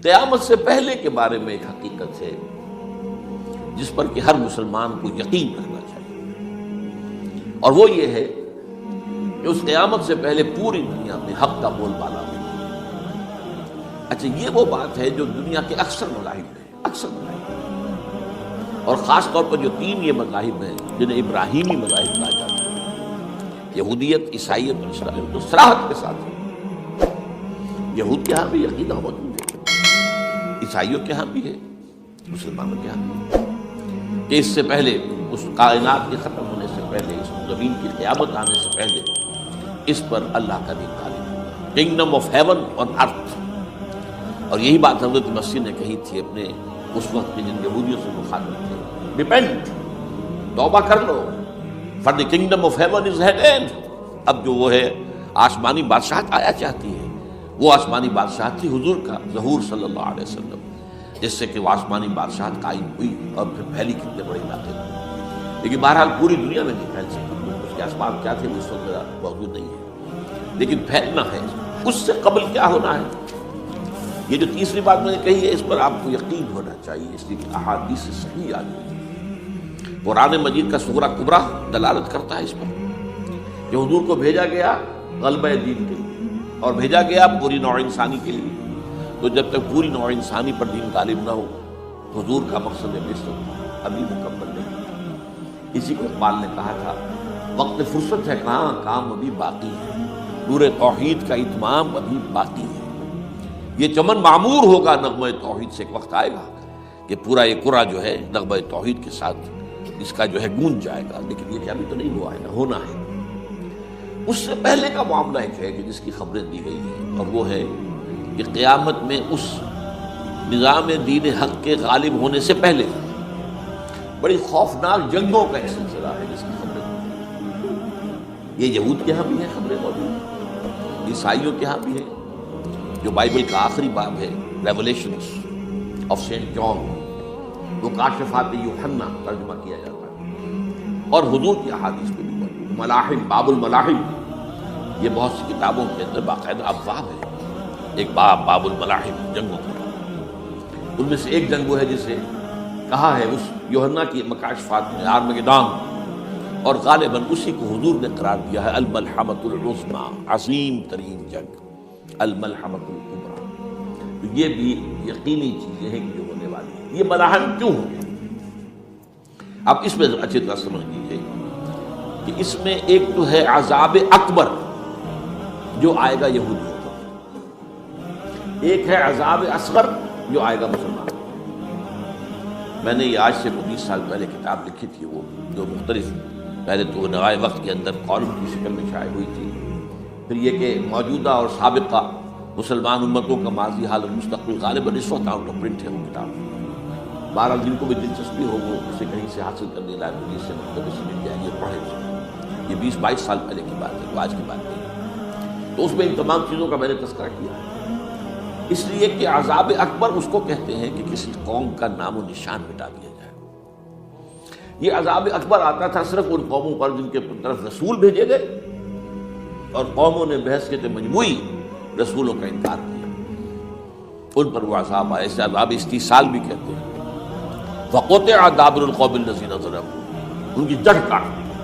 قیامت سے پہلے کے بارے میں ایک حقیقت ہے جس پر کہ ہر مسلمان کو یقین رکھنا چاہیے، اور وہ یہ ہے کہ اس قیامت سے پہلے پوری دنیا میں حق کا بول بالا ہوگا۔ اچھا، یہ وہ بات ہے جو دنیا کے اکثر مذاہب میں ہے، اکثر مذاہب میں، اور خاص طور پر جو تین یہ مذاہب ہیں جنہیں ابراہیمی مذاہب کہا جاتا ہے، یہودیت، عیسائیت اور اسلام، تو صراحت کے ساتھ ہے۔ یہود کے ہاں بھی عقیدہ موجود ہے، عیسائیوں کے ہاں بھی ہے، مسلمانوں کے ہاں بھی ہے کہ اس سے پہلے، اس کائنات کے ختم ہونے سے پہلے، اس زمین کی قیامت آنے سے پہلے اس پر اللہ کا دین غالب ہوگا، کنگڈم آف ہیون آن ارتھ۔ اور یہی بات حضرت مسیح نے کہی تھی اپنے اس وقت کے جن یہودیوں سے مخاطب تھے، ریپینٹ، توبہ کر لو، for the kingdom of heaven is at hand. اب جو وہ ہے آسمانی بادشاہت آیا چاہتی ہے، وہ آسمانی بادشاہت تھی حضور کا ظہور صلی اللہ علیہ وسلم، جس سے کہ وہ آسمانی بادشاہت قائم ہوئی اور پھر پھیلی کتنے بڑے علاقے میں، لیکن بہرحال پوری دنیا میں نہیں پھیل سکی، اس کے اسباب کیا تھے وہ اس وقت میرا موجود نہیں ہے، لیکن پھیلنا ہے۔ اس سے قبل کیا ہونا ہے، یہ جو تیسری بات میں نے کہی ہے، اس پر آپ کو یقین ہونا چاہیے، اس لیے کہ احادیث صحیح آ گئی ہے۔ قرآن مجید کا سورہ کبریٰ دلالت کرتا ہے اس پر کہ حضور کو بھیجا گیا غلبہ دین کے لیے، اور بھیجا گیا پوری نوع انسانی کے لیے، تو جب تک پوری نوع انسانی پر دین غالب نہ ہو، حضور کا مقصد بعثت ابھی مکمل نہیں۔ اسی کو اقبال نے کہا تھا، وقت فرصت ہے کہاں، کام ابھی باقی ہے، نور توحید کا اتمام ابھی باقی ہے۔ یہ چمن معمور ہوگا نغمہ توحید سے، ایک وقت آئے گا کہ پورا یہ قرآن جو ہے نغمہ توحید کے ساتھ اس کا جو ہے گونج جائے گا، لیکن یہ کہ ابھی تو نہیں ہوا ہے، نہ ہونا ہے۔ اس سے پہلے کا معاملہ ایک ہے کہ جس کی خبریں دی گئی ہیں، اور وہ ہے کہ قیامت میں اس نظام دین حق کے غالب ہونے سے پہلے بڑی خوفناک جنگوں کا ایک سلسلہ ہے جس کی خبریں دی گئی۔ یہ یہود کے ہاں بھی ہیں خبریں موجود، عیسائیوں کے ہاں بھی ہیں، جو بائبل کا آخری باب ہے ریولیشنز آف سینٹ جان، مکاشفات یوحنا ترجمہ کیا جاتا ہے، اور حضور کی احادیث میں بھی موجود، ملاحم، باب الملاحم، یہ بہت سی کتابوں کے اندر باقاعدہ ابواب ہے، ایک باب، باب الملاحم، جنگوں کا۔ ان میں سے ایک جنگ وہ ہے جسے کہا ہے اس یوحنا کی مکاشفات میں آرمگدان، اور غالباً اسی کو حضور نے قرار دیا ہے الملحمۃ العظمیٰ، عظیم ترین جنگ، الملحمۃ الکبریٰ۔ تو یہ بھی یقینی چیزیں ہیں کہ جو ہونے والی ہیں۔ یہ ملاحم کیوں ہو گیا؟ اب اس میں اچھی طرح سمجھ لیجیے کہ اس میں ایک تو ہے عذاب اکبر جو آئے گا یہودیوں پر، ایک ہے عذاب اصغر جو آئے گا مسلمانوں پر۔ میں نے یہ آج سے 20 سال پہلے کتاب لکھی تھی، وہ جو مختلف، پہلے تو نوائے وقت کے اندر کالم کی شکل میں شائع ہوئی تھی، پھر یہ کہ موجودہ اور سابقہ مسلمان امتوں کا ماضی، حال اور مستقبل، غالباً اس وقت آؤٹ آف پرنٹ ہے وہ کتاب۔ بہرحال جن کو بھی دلچسپی ہو وہ اسے کہیں سے حاصل کرنے، لائبریری سے مقتبس سے مل جائے گی، پڑھے اسے۔ یہ 20-22 سال پہلے کی بات ہے، وہ آج کی بات نہیں۔ تو اس میں ان تمام چیزوں کا میں نے تذکرہ کیا ہے، اس لیے کہ عذاب اکبر اس کو کہتے ہیں کہ کسی قوم کا نام و نشان مٹا دیا جائے۔ یہ عذاب اکبر آتا تھا صرف ان قوموں پر جن کے طرف رسول بھیجے گئے اور قوموں نے بحث کے مجموعی رسولوں کا انکار کیا، ان پر وہ عذاب آئے، اسے عذاب استیصال بھی کہتے ہیں۔ وَقُطِعَ دَابِرُ الْقَوْمِ الَّذِينَ ظَلَمُوا، ان کی جڑ کاٹنا،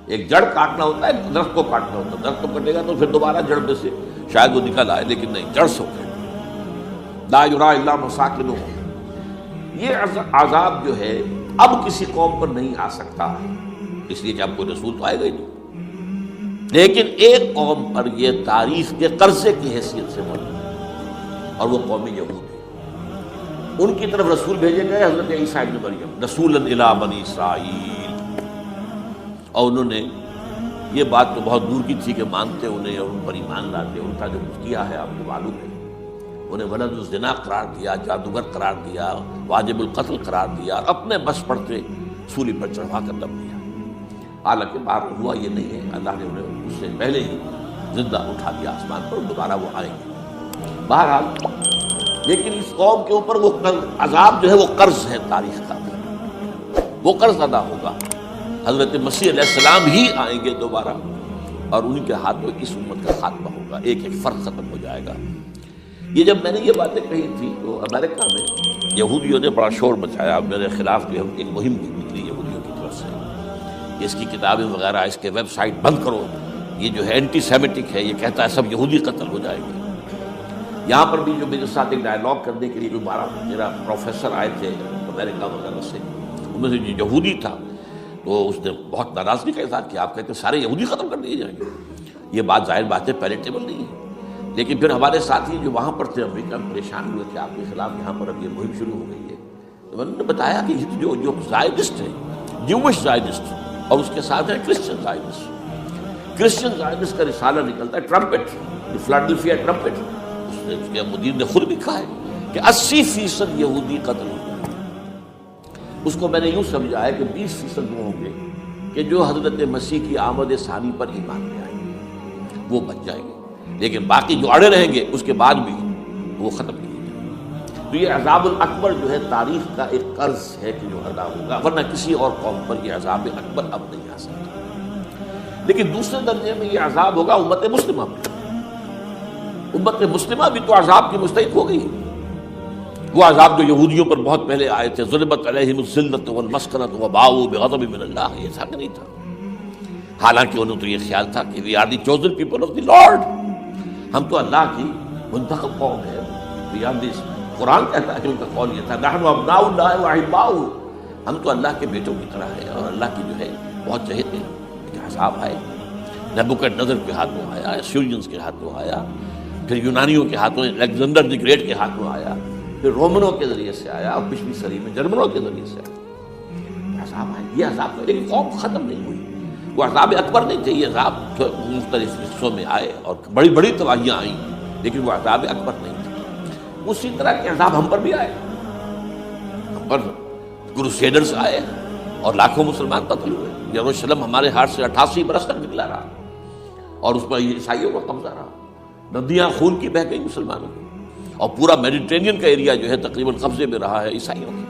ایک جڑ کاٹنا ہوتا ہے، درخت کو کاٹنا ہوتا ہے، درخت کو کٹے گا تو پھر دوبارہ جڑ میں سے شاید وہ نکل آئے، لیکن نہیں، جڑ سے اٹھے، لا یرا الا مساکنہ۔ یہ عذاب جو ہے اب کسی قوم پر نہیں آ سکتا، اس لیے کہ اب کوئی رسول تو آئے گا ہی نہیں، لیکن ایک قوم پر یہ تاریخ کے قرضے کی حیثیت سے موجود ہے، اور وہ قوم یہود ہے۔ ان کی طرف رسول بھیجے گئے حضرت عیسیٰ ابن مریم، رسولا الی بنی اسرائیل، اور انہوں نے یہ بات تو بہت دور کی تھی کہ مانتے انہیں اور ان پر ایمان لاتے، ان کا جو کچھ کیا ہے آپ کو معلوم ہے، انہیں ولد الزنا قرار دیا، جادوگر قرار دیا، واجب القتل قرار دیا، اور اپنے بس پڑتے سولی پر چڑھا کر دم دیا۔ حالانکہ بات ہوا یہ نہیں ہے، اللہ نے انہیں اس سے پہلے ہی زندہ اٹھا دیا آسمان پر، دوبارہ وہ آئیں گے۔ بہرحال لیکن اس قوم کے اوپر وہ عذاب جو ہے وہ قرض ہے تاریخ کا، وہ قرض ادا ہوگا۔ حضرت مسیح علیہ السلام ہی آئیں گے دوبارہ، اور ان کے ہاتھوں اس امت کا خاتمہ ہوگا، ایک ایک فرد ختم ہو جائے گا۔ یہ جب میں نے یہ باتیں کہی تھی تو امریکہ میں یہودیوں نے بڑا شور مچایا، میرے خلاف جو ہے ایک مہم نکلی یہودیوں کی طرف سے کہ اس کی کتابیں وغیرہ، اس کے ویب سائٹ بند کرو، یہ جو ہے اینٹی سیمیٹک ہے، یہ کہتا ہے سب یہودی قتل ہو جائیں گے۔ یہاں پر بھی جو میرے ساتھ ایک ڈائلاگ کرنے کے لیے دوبارہ میرا پروفیسر آئے تھے امریکہ وغیرہ سے، ان میں سے جو یہودی تھا تو اس نے بہت ناراضگی کا اظہار کیا، آپ کہتے ہیں سارے یہودی ختم کر دیے جائیں گے، یہ بات ظاہر بات ہے پیلیٹیبل نہیں ہے۔ لیکن پھر ہمارے ساتھی جو وہاں پر تھے امریکہ میں پریشان ہوئے کہ آپ کے خلاف یہاں پر اب یہ مہم شروع ہو گئی ہے، تو میں نے بتایا کہ جو زائڈسٹ ہے، جوش زائڈسٹ، اور اس کے ساتھ ہے کرسچن زائڈسٹ۔ کرسچن زائڈسٹ کا رسالہ نکلتا ہے ٹرمپٹ، فلاڈلفیا ٹرمپٹ، اس کے مدیر نے خود لکھا ہے کہ 80% یہودی قتل ہو جائے۔ اس کو میں نے یوں سمجھا ہے کہ 20% وہ ہوں گے کہ جو حضرت مسیح کی آمد ثانی پر ایمان لے آئیں گے، وہ بچ جائیں گے، لیکن باقی جو اڑے رہیں گے اس کے بعد بھی وہ ختم نہیں ہو جائیں۔ تو یہ عذاب الاکبر جو ہے تاریخ کا ایک قرض ہے کہ جو ادا ہوگا، ورنہ کسی اور قوم پر یہ عذاب اکبر اب نہیں آ سکتا۔ لیکن دوسرے درجے میں یہ عذاب ہوگا امت مسلمہ پر۔ امت مسلمہ بھی تو عذاب کی مستحق ہو گئی۔ وہ عذاب جو یہودیوں پر بہت پہلے آئے تھے، ضربت علیہم الذلۃ والمسکنۃ وباؤوا بغضب من اللہ، یہ ایسا نہیں تھا۔ حالانکہ انہوں تو یہ خیال تھا کہ we are the chosen people of the lord, ہم تو اللہ کی منتخب قوم ہے۔ وی آر دس، قرآن کہتا ہے کہ ان کا قول یہ تھا نحن ابناء اللہ واحباؤہ، ہم تو اللہ کے بیٹوں کی طرح ہیں اور اللہ کی جو ہے بہت چہتے ہیں۔ لیکن عذاب آئے، نبوکدنضر کے ہاتھوں آیا، اسیرینز کے ہاتھوں آیا، پھر یونانیوں کے ہاتھوں، الیگزینڈر دی گریٹ کے ہاتھوں آیا، پھر رومنوں کے ذریعے سے آیا، اور پچھلی صدی میں جرمنوں کے ذریعے سے آیا۔ عذاب آئے، یہ عذاب ہے، لیکن قوم ختم نہیں ہوئی۔ وہ عذاب اکبر نہیں تھے، یہ عذاب مختلف حصوں میں آئے اور بڑی بڑی تباہیاں آئیں، لیکن وہ عذاب اکبر نہیں تھے۔ اسی طرح کے عذاب ہم پر بھی آئے، ہم پر کروسیڈرز آئے اور لاکھوں مسلمان قتل ہوئے۔ یروشلم ہمارے ہاتھ سے 88 برس تک نکلا رہا اور اس پر عیسائیوں کا قبضہ رہا، ندیاں خون کی بہہ گئی مسلمانوں کی، اور پورا میڈیٹرینین کا ایریا جو ہے تقریباً قبضے میں رہا ہے عیسائیوں کا۔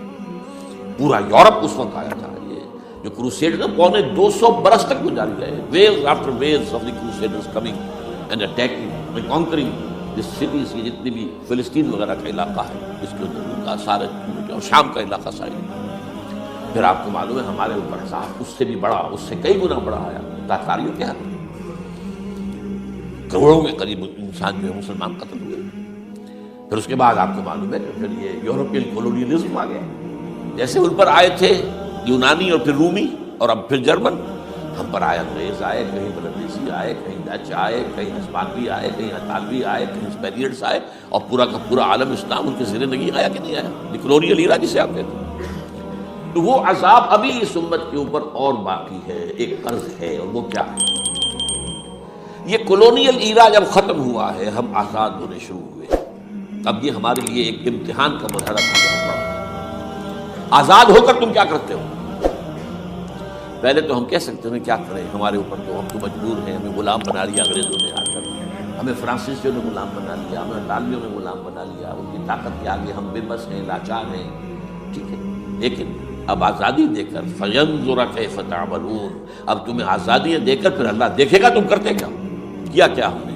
پورا یورپ اس وقت آیا تھا۔ یہ جو کروسیڈر 250 برس تک وہ جاری رہے، waves after waves of the crusaders coming and attacking and conquering this cities, یہ جتنی بھی فلسطین وغیرہ کا علاقہ ہے اس کے اندر کا سارے، اور شام کا علاقہ سارے۔ پھر آپ کو معلوم ہے ہمارے اوپر عذاب اس سے بھی بڑا، اس سے کئی گنا بڑا آیا تاتاریوں کے ہاتھ میں، کروڑوں کے قریب انسان جو ہے مسلمان قتل ہوئے۔ پھر اس کے بعد آپ کو معلوم ہے کہ پھر یہ یورپین کولونیلزم آ گیا، جیسے ان پر آئے تھے یونانی اور پھر رومی اور اب پھر جرمن، ہم پر آئے انگریز آئے، کہیں بلندیسی آئے، کہیں ڈچ آئے، کہیں ہسپانوی آئے، کہیں اطالوی آئے، کہیں اسپینیئرز آئے، اور پورا کا پورا عالم اسلام ان کے زیر نہیں آیا کہ نہیں آیا، یہ کلونیل ایرا جسے آپ کہتے ہیں۔ تو وہ عذاب ابھی اس امت کے اوپر اور باقی ہے، ایک قرض ہے، اور وہ کیا ہے؟ یہ کلونیل ایرا جب ختم ہوا ہے، ہم آزاد ہونے شروع ہوئے، اب یہ ہمارے لیے ایک امتحان کا مرحلہ تھا۔ آزاد ہو کر تم کیا کرتے ہو؟ پہلے تو ہم کہہ سکتے ہیں کیا کریں، ہمارے اوپر تو ہم تو مجبور ہیں، ہمیں غلام بنا لیا انگریزوں نے آ کر، ہمیں فرانسیسیوں نے غلام بنا لیا، ہمیں اطالیوں نے غلام بنا لیا، ان کی طاقت کے آگے ہم بے بس ہیں، لاچار ہیں، ٹھیک ہے۔ لیکن اب آزادی دے کر فَيَنْظُرَ كَيْفَ تَعْمَلُونَ، اب تمہیں آزادیاں دے کر پھر اللہ دیکھے گا تم کرتے کیا کیا ہم نے۔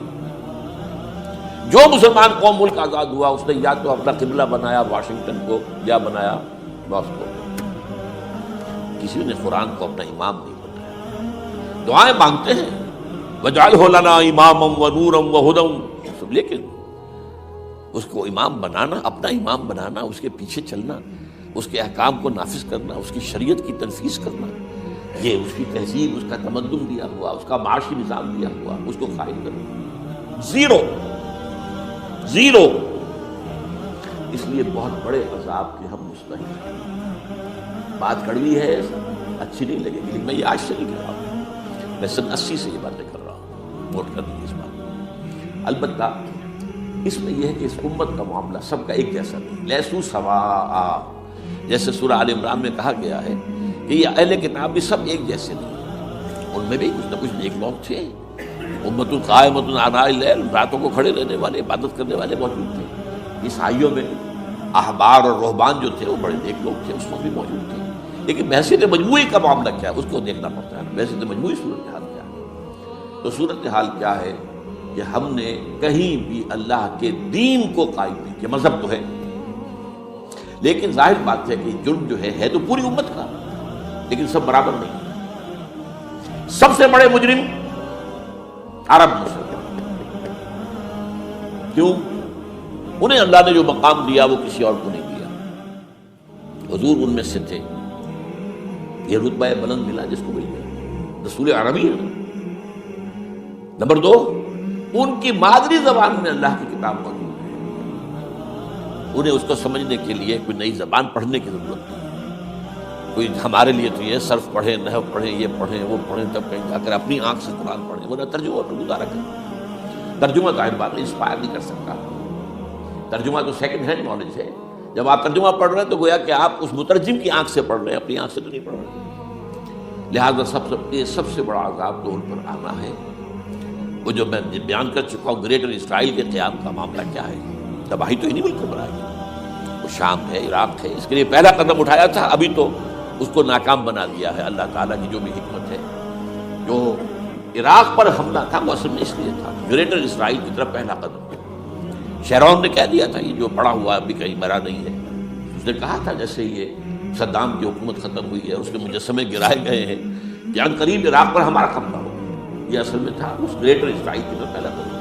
جو مسلمان قوم ملک آزاد ہوا اس نے یا تو اپنا قبلہ بنایا واشنگٹن کو یا بنایا ماسکو، کسی نے قرآن کو اپنا امام نہیں بنایا۔ دعائیں مانگتے ہیں وَاجْعَلْهُ لَنَا إِمَامًا وَنُورًا وَهُدًى، لیکن اس کو امام بنانا، اپنا امام بنانا، اس کے پیچھے چلنا، اس کے احکام کو نافذ کرنا، اس کی شریعت کی تنفیذ کرنا، یہ اس کی تہذیب، اس کا تمدن دیا ہوا، اس کا معاشی نظام دیا ہوا، اس کو قائم کرنا، زیرو۔ اس لیے بہت بڑے عذاب کے ہم مستحق ہیں۔ بات کڑوی ہے، اچھی نہیں لگے گی، لیکن میں یہ آج سے نہیں کہہ رہا ہوں، میں سن 80 سے یہ باتیں کر رہا ہوں، نوٹ کر لیجیے اس بات۔ البتہ اس میں یہ ہے کہ اس امت کا معاملہ سب کا ایک جیسا نہیں، لیسو سواء، جیسے سورہ آل عمران میں کہا گیا ہے کہ یہ اہل کتاب بھی سب ایک جیسے نہیں، ان میں بھی کچھ نہ کچھ نیک لوگ تھے، امت قائمۃ آناء اللیل، راتوں کو کھڑے رہنے والے، عبادت کرنے والے موجود تھے۔ عیسائیوں میں احبار اور رہبان جو تھے وہ بڑے نیک لوگ تھے، اس وقت بھی موجود تھے، لیکن بحثیت مجموعی کا معاملہ کیا ہے اس کو دیکھنا پڑتا ہے، بحثیت مجموعی صورتحال کیا ہے۔ تو صورتحال کیا ہے کہ ہم نے کہیں بھی اللہ کے دین کو قائم نہیں کیا. مذہب تو ہے لیکن ظاہر بات ہے کہ جرم جو ہے تو پوری امت کا، لیکن سب برابر نہیں. سب سے بڑے مجرم عرب مسلمان. کیوں؟ انہیں اللہ نے جو مقام دیا وہ کسی اور کو نہیں دیا. حضور ان میں سے تھے، یہ رتبہ بلند ملا جس کو مل گیا، رسول عربی ہے. نمبر 2، ان کی مادری زبان میں اللہ کی کتاب موجود ہے، انہیں اس کو سمجھنے کے لیے کوئی نئی زبان پڑھنے کی ضرورت نہیں. کوئی ہمارے لیے تو یہ صرف پڑھیں، نحو پڑھیں، یہ پڑھیں، وہ پڑھیں، تب کہیں جا کر اپنی آنکھ سے قرآن پڑھیں، ورنہ ترجمہ پر گزارا کریں. ترجمہ ظاہر بات ہے انسپائر نہیں کر سکتا. ترجمہ تو سیکنڈ ہینڈ نالج ہے. جب آپ ترجمہ پڑھ رہے ہیں تو گویا کہ آپ اس مترجم کی آنکھ سے پڑھ رہے ہیں، اپنی آنکھ سے تو نہیں پڑھ رہے. لہٰذا سب سے بڑا عذاب تو ان پر آنا ہے. وہ جو میں بیان کر چکا ہوں گریٹر اسرائیل کے قیام کا معاملہ کیا ہے. تباہی تو انہیں ملکوں پر آئے گی. وہ شام ہے، عراق ہے، اس کے لیے پہلا قدم اٹھایا تھا، ابھی تو اس کو ناکام بنا دیا ہے. اللہ تعالیٰ کی جو بھی حکمت ہے. جو عراق پر حملہ تھا وہ اصل میں اس لیے تھا گریٹر اسرائیل کی طرف پہلا قدم. شیرون نے کہہ دیا تھا یہ جو پڑا ہوا ابھی کہیں مرا نہیں ہے. اس نے کہا تھا جیسے یہ صدام کی حکومت ختم ہوئی ہے، اس کے مجسمے گرائے گئے ہیں کہ ان قریب عراق پر ہمارا قبضہ ہو. یہ اصل میں تھا اس گریٹر اسرائیل کی طرف پہلا قدم.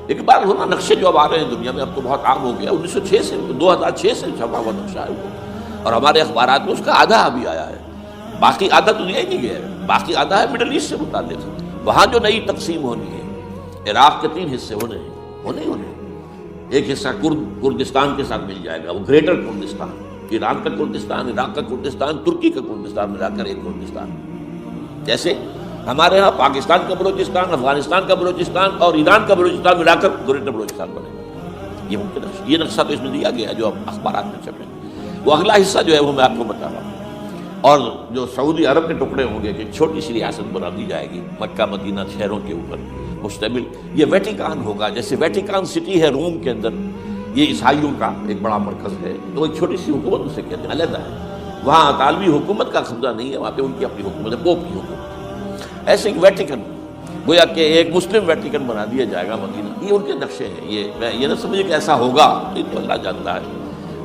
ایک بار ہونا نقشے جو اب آ رہے ہیں دنیا میں، اب تو بہت عام ہو گیا. 1906 سے 2006 سے چھپا ہوا نقشہ ہے وہ، اور ہمارے اخبارات میں اس کا آدھا ابھی آیا ہے. باقی آدھا تو دیا ہی نہیں گیا ہے. باقی آدھا ہے مڈل ایسٹ سے متعلق. وہاں جو نئی تقسیم ہونی ہے، عراق کے 3 حصے ہونے ہیں. ایک حصہ کردستان کے ساتھ مل جائے گا، وہ گریٹر کردستان، ایران کا کردستان، عراق کا کردستان، ترکی کا کردستان ملا کر ایک کردستان. جیسے ہمارے ہاں پاکستان کا بلوچستان، افغانستان کا بلوچستان اور ایران کا بلوچستان ملا کر گریٹر بلوچستان بنے گا. یہ ممکن ہے. یہ نقشہ تو اس میں دیا گیا ہے جو اب اخبارات میں چھپے. وہ اگلا حصہ جو ہے وہ میں آپ کو بتا رہا ہوں. اور جو سعودی عرب کے ٹکڑے ہوں گے کہ ایک چھوٹی سی ریاست بنا دی جائے گی مکہ مدینہ شہروں کے اوپر مشتمل. یہ ویٹیکان ہوگا. جیسے ویٹیکان سٹی ہے روم کے اندر، یہ عیسائیوں کا ایک بڑا مرکز ہے، تو ایک چھوٹی سی حکومت اسے کہتے ہیں، علیحدہ ہے. وہاں اطالوی حکومت کا قبضہ نہیں ہے، وہاں پہ ان کی اپنی حکومت ہے، پوپ کی حکومت. ایسے ایک ویٹیکن گویا کہ ایک مسلم ویٹیکن بنا دیا جائے گا مدینہ. یہ ان کے نقشے ہیں. یہ نہ سمجھے کہ ایسا ہوگا، یہ تو اللہ جانتا ہے.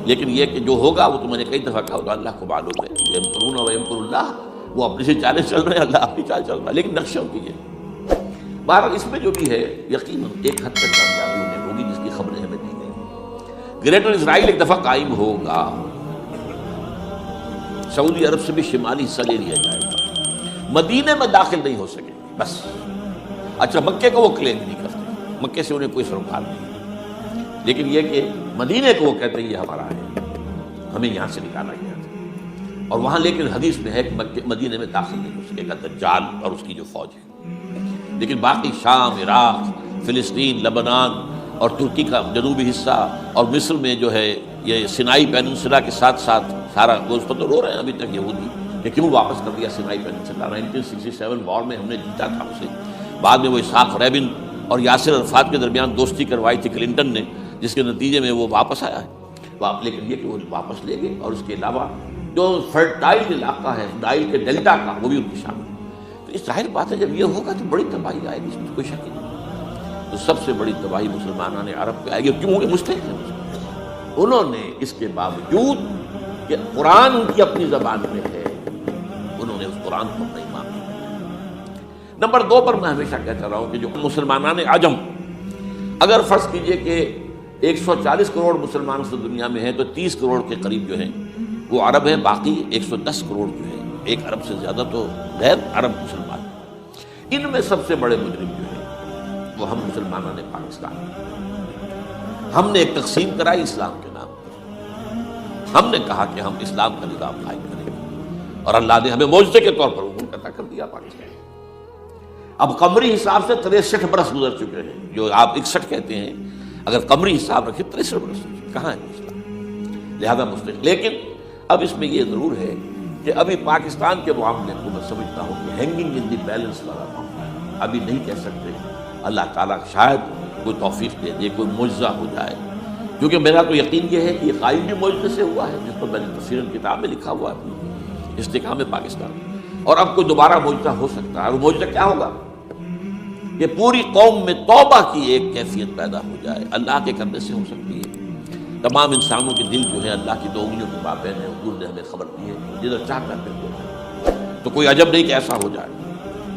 لیکن یہ کہ جو ہوگا وہ تو میں نے کئی دفعہ کہا تو اللہ کو معلوم ہے. یمکرون و یمکر اللہ، وہ اپنی سے چالیں چل رہے ہیں، اللہ اپنی چال چل رہا ہے، لیکن نقشوں کی ہے. بہرحال اس میں جو بھی ہے یقیناً ایک حد تک کامیابی انہیں ہوگی جس کی خبریں ہمیں دی گئی. گریٹر اسرائیل ایک دفعہ قائم ہوگا، سعودی عرب سے بھی شمالی حصہ لے لیا جائے گا. مدینے میں داخل نہیں ہو سکے بس. اچھا مکے کو وہ کلیم نہیں کرتے، مکے سے انہیں کوئی سروکار نہیں، لیکن یہ کہ مدینے کو وہ کہتے ہیں یہ ہمارا ہے، ہمیں یہاں سے نکالا گیا تھا. اور وہاں لیکن حدیث میں ہے کہ مدینے میں داخل نہیں ہو سکے گا دجال اور اس کی جو فوج ہے. لیکن باقی شام، عراق، فلسطین، لبنان اور ترکی کا جنوبی حصہ اور مصر میں جو ہے یہ سینائی پیننسلا کے ساتھ ساتھ سارا، وہ اس پر تو رو رہے ہیں ابھی تک یہودی کہ کیوں واپس کر دیا سینائی پیننسلا. 1967 وار میں ہم نے جیتا تھا اسے. بعد میں وہ اسحاق ریبن اور یاسر عرفات کے درمیان دوستی کروائی تھی کلنٹن نے، جس کے نتیجے میں وہ واپس آیا ہے. لیکن یہ کہ وہ واپس لے گئے. اور اس کے علاوہ جو فرٹائل علاقہ ہے نائل کے ڈیلٹا کا، وہ بھی ان کی شامل. تو اس ظاہر بات ہے جب یہ ہوگا تو بڑی تباہی آئے گی، اس میں کوئی شک نہیں. تو سب سے بڑی تباہی مسلمانان عرب پہ آئے گی. کیوں؟ کہ مستحق ہیں. انہوں نے اس کے باوجود کہ قرآن ان کی اپنی زبان میں ہے، انہوں نے اس قرآن کو نہیں مانا. نمبر 2 پر میں ہمیشہ کہتا رہا ہوں کہ جو مسلمانان عجم، اگر فرض کیجئے کہ 140 کروڑ مسلمان اس دنیا میں ہیں تو 30 کروڑ کے قریب جو ہیں وہ عرب ہیں، باقی 110 کروڑ جو ہیں، 1 ارب سے زیادہ تو غیر عرب مسلمان. ان میں سب سے بڑے مجرم جو ہیں وہ ہم مسلمانوں نے پاکستان. ہم نے ایک تقسیم کرائی اسلام کے نام پر. ہم نے کہا کہ ہم اسلام کا نظام قائم کریں گے، اور اللہ نے ہمیں معجزے کے طور پر حکم عطا کر دیا پاکستان. اب قمری حساب سے 63 برس گزر چکے ہیں، جو آپ 61 کہتے ہیں، اگر قمری حساب رکھیں 63 برس کہاں ہے اسلام. لہذا مستقل. لیکن اب اس میں یہ ضرور ہے کہ ابھی پاکستان کے معاملے کو میں سمجھتا ہوں کہ ہینگنگ ان دی بیلنس والا معاملہ ہے. ابھی نہیں کہہ سکتے. اللہ تعالیٰ شاید کوئی توفیق دے دے، کوئی معجزہ ہو جائے. کیونکہ میرا تو یقین یہ ہے کہ یہ قائم بھی معجزے سے ہوا ہے، جس پر میں نے تفسیر کتاب میں لکھا ہوا ہے، استحکام پاکستان. اور اب کوئی دوبارہ معجزہ ہو سکتا ہے. اور وہ معجزہ کیا ہوگا؟ کہ پوری قوم میں توبہ کی ایک کیفیت پیدا ہو جائے، اللہ کے کرنے سے ہو سکتی ہے۔ تمام انسانوں کے دل جو ہے اللہ کی 2 انگلیوں کے مابین ہے، حضور نے ہمیں خبر دی ہے، جدھر چاہتا ہے تو کوئی عجب نہیں کہ ایسا ہو جائے۔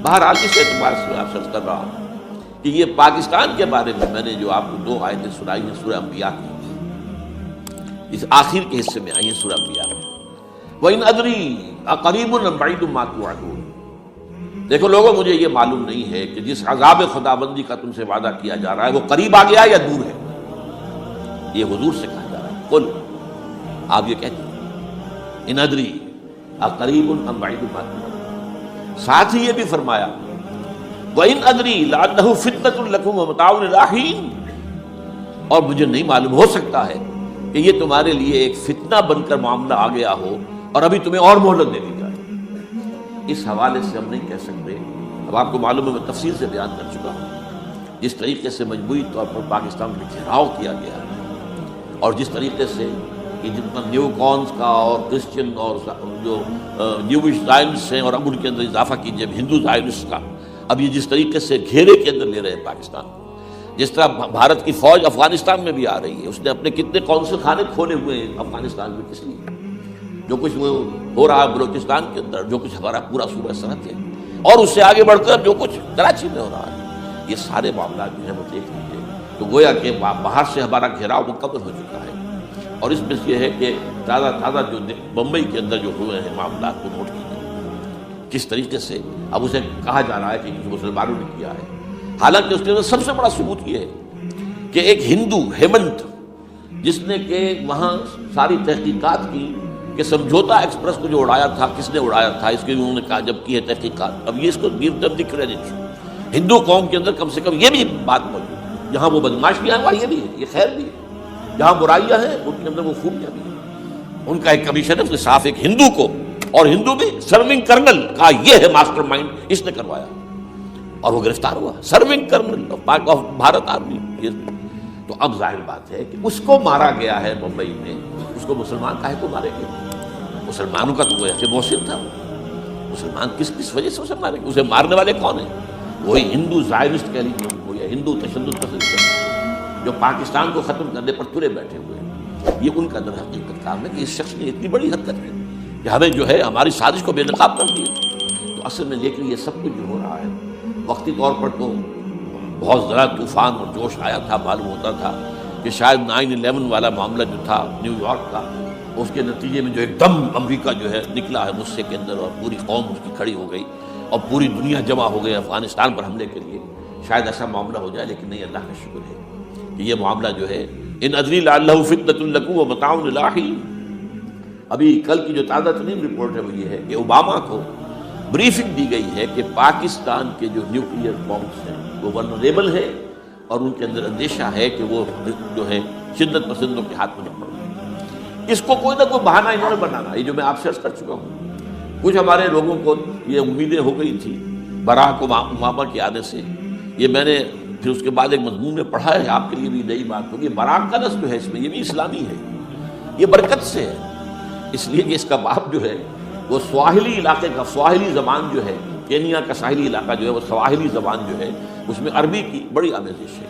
بہرحال اس اعتبار سے آپ سرچ کر رہا ہوں کہ یہ پاکستان کے بارے میں نے جو آپ کو 2 آیتیں سنائی ہیں سورہ انبیاء کی، اس آخر کے حصے میں آئی ہیں سورہ انبیاء میں، وَإِنْ أَدْرِي أَقَرِيبٌ أَمْ بَعِيدٌ مَا تُوعَدُونَ۔ دیکھو لوگوں، مجھے یہ معلوم نہیں ہے کہ جس عذاب خداوندی کا تم سے وعدہ کیا جا رہا ہے وہ قریب آ گیا یا دور ہے۔ یہ حضور سے کہا جا رہا ہے، قل، آپ یہ کہتے ہیں ان ادری اقریب ام بعید ما توعدون۔ ساتھ ہی یہ بھی فرمایا وَإِنْ أَدْرِي لَعَلَّهُ فِتْنَةٌ لَكُمْ وَمَتَاعٌ إِلَىٰ حِينٍ، اور مجھے نہیں معلوم، ہو سکتا ہے کہ یہ تمہارے لیے ایک فتنہ بن کر معاملہ آ گیا ہو اور ابھی تمہیں اور مہلت دے دی جائے۔ اس حوالے سے ہم نہیں کہہ سکتے، اب آپ کو معلوم ہے میں تفصیل سے بیان کر چکا ہوں جس طریقے سے مجموعی طور پر پاکستان میں گھیراؤ کیا گیا اور جس طریقے سے کہ جتنا نیو کونس کا اور کرسچن اور جو نیوش زائنسٹ ہیں اور اب ان کے اندر اضافہ کیجیے ہندو زائنسٹ کا، اب یہ جس طریقے سے گھیرے کے اندر لے رہے ہیں پاکستان، جس طرح بھارت کی فوج افغانستان میں بھی آ رہی ہے، اس نے اپنے کتنے قونصل خانے کھولے ہوئے ہیں افغانستان میں، کس لیے؟ جو کچھ وہ ہو رہا ہے بلوچستان کے اندر، جو کچھ ہمارا پورا صوبہ سرحد ہے، اور اس سے آگے بڑھ کر جو کچھ کراچی میں ہو رہا ہے، یہ سارے معاملات جو ہیں وہ دیکھ لیجیے تو گویا کہ باہر سے ہمارا گھیراؤ مکمل ہو چکا ہے۔ اور اس میں یہ ہے کہ تازہ جو بمبئی کے اندر جو ہوئے ہیں معاملات کو نوٹ کیجیے، کس طریقے سے اب اسے کہا جا رہا ہے کہ کسی مسلمانوں نے کیا ہے، حالانکہ اس کے اندر سب سے بڑا ثبوت یہ ہے کہ ایک ہندو ہیمنت، جس نے کہ وہاں ساری تحقیقات کی کہ سمجھوتا ایکسپریس کو جو اڑایا تھا کس نے اڑایا تھا، اس کے انہوں نے کہا جب کی ہے تحقیقات، اب یہ اس کو گیو دم دی کریڈٹ، ہندو قوم کے اندر کم سے کم یہ بھی بات موجود ہے، جہاں وہ بدماشیاں ہیں وہاں یہ بھی ہے، یہ خیر بھی ہے، جہاں برائیاں ہیں ان کے اندر وہ خوبیاں بھی ہیں۔ ان کا ایک کمیشن ہے، اس نے صاف ایک ہندو کو، اور ہندو بھی سرونگ کرنل کا یہ ہے ماسٹر مائنڈ، اس نے کروایا اور وہ گرفتار ہوا، serving kernel of Bharat army. تو اب ظاہر بات ہے کہ اس کو مارا گیا ہے ممبئی میں، اس کو مسلمان کاہے کو مارے گئے؟ مسلمانوں کا تو وہ ایسے محسن تھا، مسلمان کس وجہ سے اسے مارے گئے؟ اسے مارنے والے کون ہیں؟ وہی ہندو زائنسٹ کہہ لیجیے ان کو، یا ہندو تشدد پسند کہہ لیجیے، جو پاکستان کو ختم کرنے پر تلے بیٹھے ہوئے ہیں۔ یہ ان کا در حقیقت کام ہے کہ اس شخص نے اتنی بڑی حرکت کی کہ ہمیں جو ہے ہماری سازش کو بے نقاب کر دیا۔ تو اصل میں لیکن یہ سب کچھ جو ہو رہا ہے وقتی طور پر تو بہت ذرا طوفان اور جوش آیا تھا، معلوم ہوتا تھا کہ شاید 9/11 والا معاملہ جو تھا نیو یارک کا، اس کے نتیجے میں جو ایک دم امریکہ جو ہے نکلا ہے غصے کے اندر، اور پوری قوم اس کی کھڑی ہو گئی اور پوری دنیا جمع ہو گئی افغانستان پر حملے کے لیے، شاید ایسا معاملہ ہو جائے، لیکن نہیں، اللہ کا شکر ہے کہ یہ معاملہ جو ہے ان ادری لعلہ فتنۃ لکم ومتاع الی حین۔ ابھی کل کی جو تازہ ترین رپورٹ ہے وہ یہ ہے کہ اوباما کو بریفنگ دی گئی ہے کہ پاکستان کے جو نیوکلیئر بامز ہیں وہ ولنریبل ہے، اور ان کے اندر اندیشہ ہے کہ وہ جو ہے شدت پسندوں کے ہاتھ میں نہ پڑ۔ اس کو کوئی نہ کوئی بہانہ انہوں نے بنانا، یہ جو میں آپ سے عرض کر چکا ہوں، کچھ ہمارے لوگوں کو یہ امیدیں ہو گئی تھی براک اوباما کے آنے سے، یہ میں نے پھر اس کے بعد ایک مضمون میں پڑھا ہے، آپ کے لیے بھی نئی بات ہوگی، براک کا لفظ جو ہے اس میں یہ بھی اسلامی ہے، یہ برکت سے ہے، اس لیے کہ اس کا باپ جو ہے وہ سواحلی علاقے کا، سواحلی زبان جو ہے کینیا کا ساحلی علاقہ جو ہے وہ سواحلی زبان جو ہے اس میں عربی کی بڑی آمیزش ہے،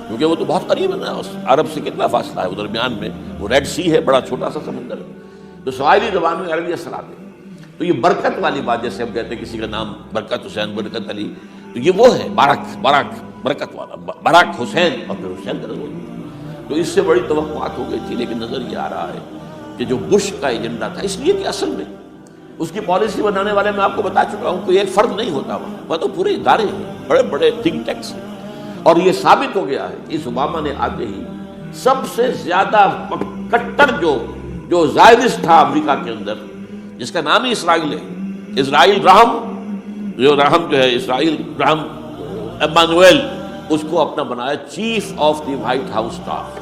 کیونکہ وہ تو بہت قریب ہے نا، اس عرب سے کتنا فاصلہ ہے، وہ درمیان میں وہ ریڈ سی ہے، بڑا چھوٹا سا سمندر ہے، تو سواحلی زبان میں عربی اثرات ہے۔ تو یہ برکت والی بات، جیسے ہم کہتے ہیں کسی کا نام برکت حسین، برکت علی، تو یہ وہ ہے باراک برکت والا، باراک حسین اور پھر حسین کا نام۔ تو اس سے بڑی توقعات ہو گئی تھی، لیکن نظر یہ آ رہا ہے کہ جو بش کا ایجنڈا تھا، اس لیے کہ اصل میں اس کی پالیسی بنانے والے میں آپ کو بتا چکا ہوں کوئی ایک فرد نہیں ہوتا، وہ تو پورے ادارے ہیں، بڑے بڑے تھنک ٹینکس ہیں، اور یہ ثابت ہو گیا ہے کہ اس اوباما نے آتے ہی سب سے زیادہ کٹر جو زائنسٹ تھا امریکہ کے اندر، جس کا نام ہی اسرائیل ہے، اسرائیل رحم جو ہے، اسرائیل رحم ایمانویل، اس کو اپنا بنایا chief of the white house staff,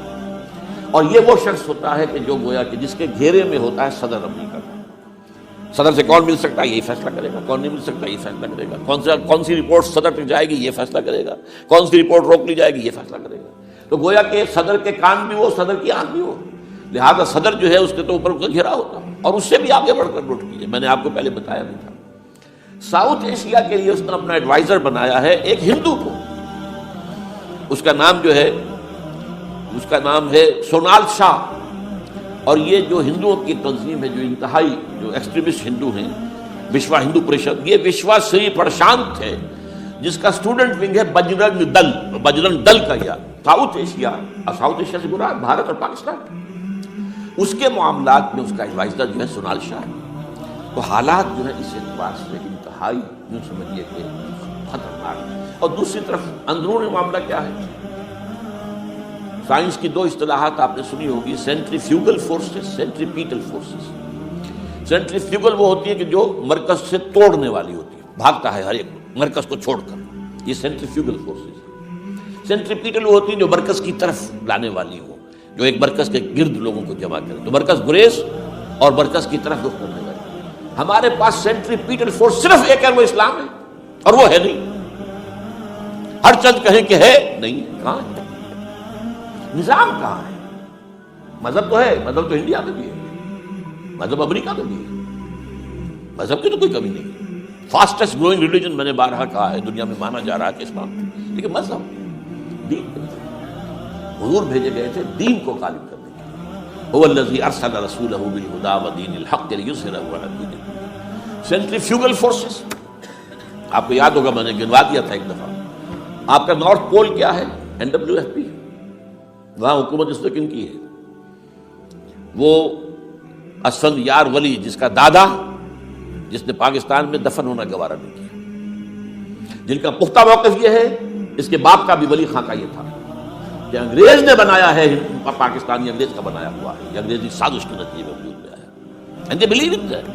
اور یہ وہ شخص ہوتا ہے کہ جو گویا کہ جس کے گھیرے میں ہوتا ہے صدر امریکہ کا۔ صدر سے کون مل سکتا ہے یہی فیصلہ کرے گا، کون نہیں مل سکتا یہ فیصلہ کرے گا، کون سی رپورٹ صدر تک جائے گی یہ فیصلہ کرے گا، کون سی رپورٹ روک لی جائے گی یہ فیصلہ کرے گا۔ تو گویا کہ صدر کے کان بھی وہ، صدر کی آنکھ بھی وہ، لہذا صدر جو ہے اس کے تو اوپر اس کا گھیرا ہوتا ہے، اور اس سے بھی آگے بڑھ کر نوٹ کیجیے، میں نے آپ کو پہلے بتایا بھی تھا، ساؤتھ ایشیا کے لیے اس نے اپنا ایڈوائزر بنایا ہے ایک ہندو کو، اس کا نام جو ہے اس کا نام ہے سونال شاہ. اور یہ جو ہندوؤں کی تنظیم ہے، جو انتہائی جو ایکسٹریمسٹ ہندو ہیں، وشوا ہندو پریشد، یہ وشوا سری پرشانت ہے جس کا اسٹوڈنٹ ونگ ہے بجرنگ دل کا. یا ساؤتھ ایشیا، اور ساؤتھ ایشیا سے برا بھارت اور پاکستان، اس کے معاملات میں اس کا ایڈوائزر جو ہے سونال شاہ ہے. تو حالات جو ہے اس اعتبار سے انتہائی یوں سمجھیے کہ خطرناک. اور دوسری طرف اندرونی معاملہ کیا ہے؟ سائنس کی دو اصطلاحات آپ نے سنی ہوگی، centrifugal forces, centripetal forces. Centrifugal وہ ہوتی ہے کہ جو مرکز سے توڑنے والی ہوتی ہے، بھاگتا ہے ہر ایک مرکز کو چھوڑ کر، یہ سینٹریفیوگل فورسز. سینٹریپیٹل وہ ہوتی ہے جو مرکز کی طرف لانے والی ہو، جو ایک مرکز کے گرد لوگوں کو جمع کرے، تو مرکز گریز اور مرکز کی طرف رخ کرنے والی. ہمارے پاس سینٹریپیٹل فورس صرف ایک ہے، وہ اسلام ہے، اور وہ ہے نہیں. ہر چند کہیں کہ ہے نہیں، کہاں ہے؟ نظام کہاں ہے؟ مذہب تو ہے، مذہب تو انڈیا میں بھی ہے، مذہب امریکہ میں بھی ہے، مذہب کی تو کوئی کمی نہیں. فاسٹسٹ گروئنگ ریلیجن میں نے بارہا کہا ہے دنیا میں مانا جا رہا ہے کہ اسلام، لیکن مذہب دین، حضور بھیجے گئے تھے دین کو غالب کرنے کے لیے. هو الذی ارسل رسولہ بالہدی ودین الحق لیظہرہ علی الدین کلہ. سینٹریفیوگل فورسز آپ کو یاد ہوگا، میں نے گنوا دیا تھا ایک دفعہ. آپ کا نارتھ پول کیا ہے؟ NWFP. وہاں حکومت اس نے کن کی ہے؟ وہ اسفند یار ولی، جس کا دادا، جس نے پاکستان میں دفن ہونا گوارا نہیں کیا، جن کا پختہ موقف یہ ہے، اس کے باپ کا بھی ولی خاں کا یہ تھا کہ انگریز نے بنایا ہے پاکستانی، انگریز کا بنایا ہوا ہے، یہ انگریزی سازش کے نتیجے میں وجود میں آیا. And they believe in that.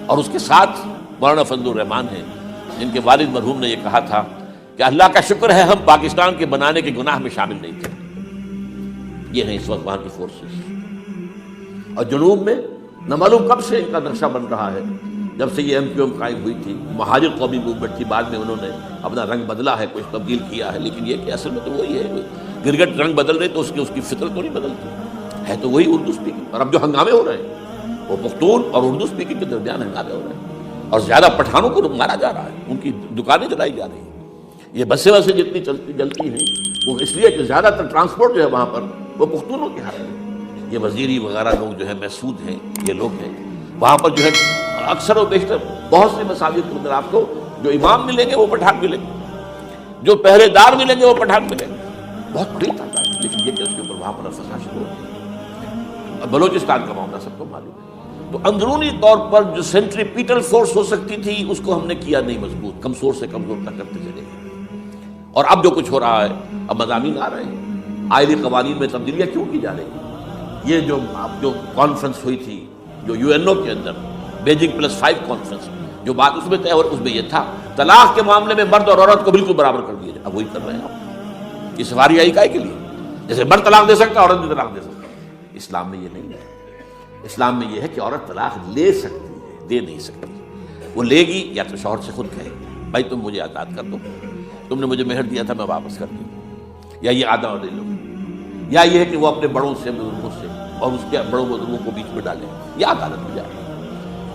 اور اس کے ساتھ مولانا فضل الرحمان ہیں، جن کے والد مرحوم نے یہ کہا تھا کہ اللہ کا شکر ہے ہم پاکستان کے بنانے کے گناہ میں شامل نہیں تھے. یہ ہیں اس وقت وہاں کی فورسز. اور جنوب میں نہ معلوم کب سے ان کا نقشہ بن رہا ہے، جب سے یہ MQM قائم ہوئی تھی. مہاجر قومی موومنٹ تھی، بعد میں انہوں نے اپنا رنگ بدلا ہے، کچھ تبدیل کیا ہے، لیکن یہ کہ اصل میں تو وہی ہے. گرگٹ رنگ بدل رہے تو اس کی فطرت تو نہیں بدلتی ہے، تو وہی اردو اسپیکنگ. اور اب جو ہنگامے ہو رہے ہیں وہ پختون اور اردو اسپیکنگ کے درمیان ہنگامے ہو رہے ہیں، اور زیادہ پٹھانوں کو مارا جا رہا ہے، ان کی دکانیں جلائی جا رہی ہیں. یہ بسیں جتنی جلتی ہیں وہ اس لیے کہ زیادہ تر ٹرانسپورٹ جو ہے وہاں پر وہ پختونوں کے ہاتھ میں. یہ وزیری وغیرہ لوگ جو ہے محسود ہیں، یہ لوگ ہیں وہاں پر جو ہے اکثر و بیشتر بہت سے مساجد کے اندر آپ کو جو امام ملیں گے وہ پٹھان ملیں گے، جو پہرے دار ملیں گے وہ پٹھان ملیں گے، بہت بڑی تعداد. لیکن یہ کہ اس کے اوپر وہاں پر فساد شروع ہو. بلوچستان کا معاملہ سب کو معلوم ہے. تو اندرونی طور پر جو سینٹریپیٹل فورس ہو سکتی تھی اس کو ہم نے کیا نہیں مضبوط، کمزور سے کمزور تک کرتے چلے گئے. اور اب جو کچھ ہو رہا ہے، اب مضامین آ رہے ہیں، آئلی قوانین میں تبدیلیاں کیوں کی جا رہی ہیں. یہ جو کانفرنس ہوئی تھی جو UNO کے اندر، بیجنگ +5 کانفرنس، جو بات اس میں طے اور اس میں یہ تھا طلاق کے معاملے میں مرد اور عورت کو بالکل برابر کر دیا جائے. اب وہی کر رہے ہیں آپ. یہ سواری آئی کائے کے لیے؟ جیسے مرد طلاق دے سکتا ہے عورت بھی طلاق دے سکتا ہے. اسلام میں یہ نہیں ہے. اسلام میں یہ ہے کہ عورت طلاق لے سکتی ہے، دے نہیں سکتی. وہ لے گی یا تو شوہر سے خود کہے گی بھائی تم مجھے آزاد کر دو، تم نے مجھے مہر دیا تھا میں واپس کر دوں، یا یہ آدھا دے لو، یا یہ ہے کہ وہ اپنے بڑوں سے، بزرگوں سے اور اس کے بڑوں بزرگوں کو بیچ میں ڈالے، یا عدالت میں جائے.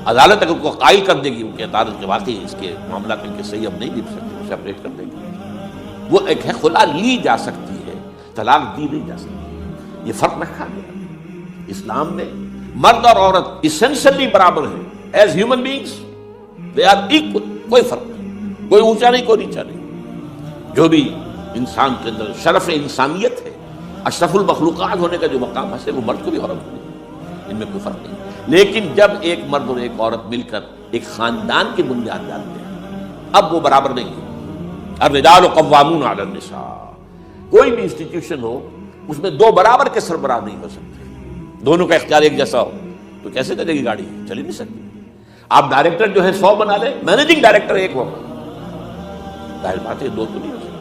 عدالت اگر کو قائل کر دے گی ان کی عدالت کے واقعی اس کے معاملات ان کے صحیح اب نہیں نبھ سکتے، سیپریٹ کر دے گی. وہ ایک ہے خلا لی جا سکتی ہے، طلاق دی نہیں جا سکتی. یہ فرق رکھا گیا. اسلام میں مرد اور عورت اسینشلی برابر ہیں. As human beings they are equal. کوئی فرق نہیں، کوئی اونچا نہیں، کوئی نیچا نہیں. جو بھی انسان کے اندر شرف انسانیت ہے، اشرف المخلوقات ہونے کا جو مقام ہے وہ مرد کو بھی عورت کو بھی، ان میں کوئی فرق نہیں. لیکن جب ایک مرد اور ایک عورت مل کر ایک خاندان کی بنیاد ڈالتے ہیں اب وہ برابر نہیں ہے. الرجال قوامون علی النساء. کوئی بھی انسٹیٹیوشن ہو اس میں دو برابر کے سربراہ نہیں ہو سکتے. دونوں کا اختیار ایک جیسا ہو تو کیسے چلے گی گاڑی؟ چل ہی نہیں سکتی. آپ ڈائریکٹر جو ہے 100 بنا لیں، مینیجنگ ڈائریکٹر ایک ہوگا، ظاہر بات ہے دو تو نہیں ہو سکتے.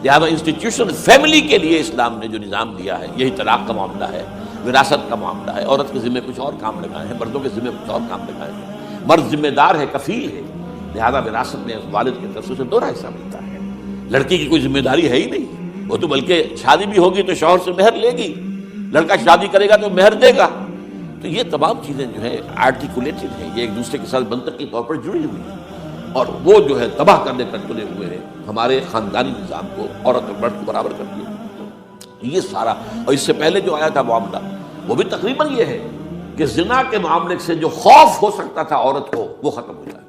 لہٰذا انسٹیٹیوشن فیملی کے لیے اسلام نے جو نظام دیا ہے، یہی طلاق کا معاملہ ہے، وراثت کا معاملہ ہے. عورت کے ذمہ کچھ اور کام لگائے ہیں، مردوں کے ذمہ کچھ اور کام لگائے ہیں. مرد ذمہ دار ہے، کفیل ہے، لہذا وراثت میں والد کی طرف سے اسے دوہرا حصہ ملتا ہے. لڑکی کی کوئی ذمہ داری ہے ہی نہیں، وہ تو بلکہ شادی بھی ہوگی تو شوہر سے مہر لے گی، لڑکا شادی کرے گا تو مہر دے گا. تو یہ تمام چیزیں جو ہے آرٹیکولیٹڈ ہیں، یہ ایک دوسرے کے ساتھ منطقی طور پر جڑی ہوئی ہیں. اور وہ جو ہے تباہ کرنے پر تلے ہوئے ہیں ہمارے خاندانی نظام کو، عورت اور مرد کو برابر کر دیا. یہ سارا، اور اس سے پہلے جو آیا تھا معاملہ وہ بھی تقریباً یہ ہے کہ زنا کے معاملے سے جو خوف ہو سکتا تھا عورت کو وہ ختم ہو جائے.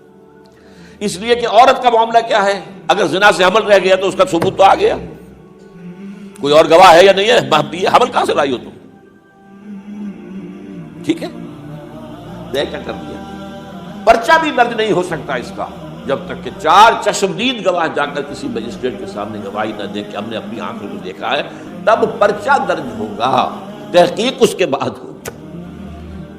اس لیے کہ عورت کا معاملہ کیا ہے، اگر زنا سے حمل رہ گیا تو اس کا ثبوت تو آ گیا، کوئی اور گواہ ہے یا نہیں ہے، یہ حمل کہاں سے لائی ہو تم؟ ٹھیک ہے، دیکھ کیا کر دیا. پرچہ بھی درج نہیں ہو سکتا اس کا جب تک کہ 4 چشمدید گواہ جا کر کسی مجسٹریٹ کے سامنے گواہی نہ دے کہ ہم نے اپنی آنکھوں کو دیکھا ہے، تب پرچہ درج ہوگا، تحقیق اس کے بعد ہوگی.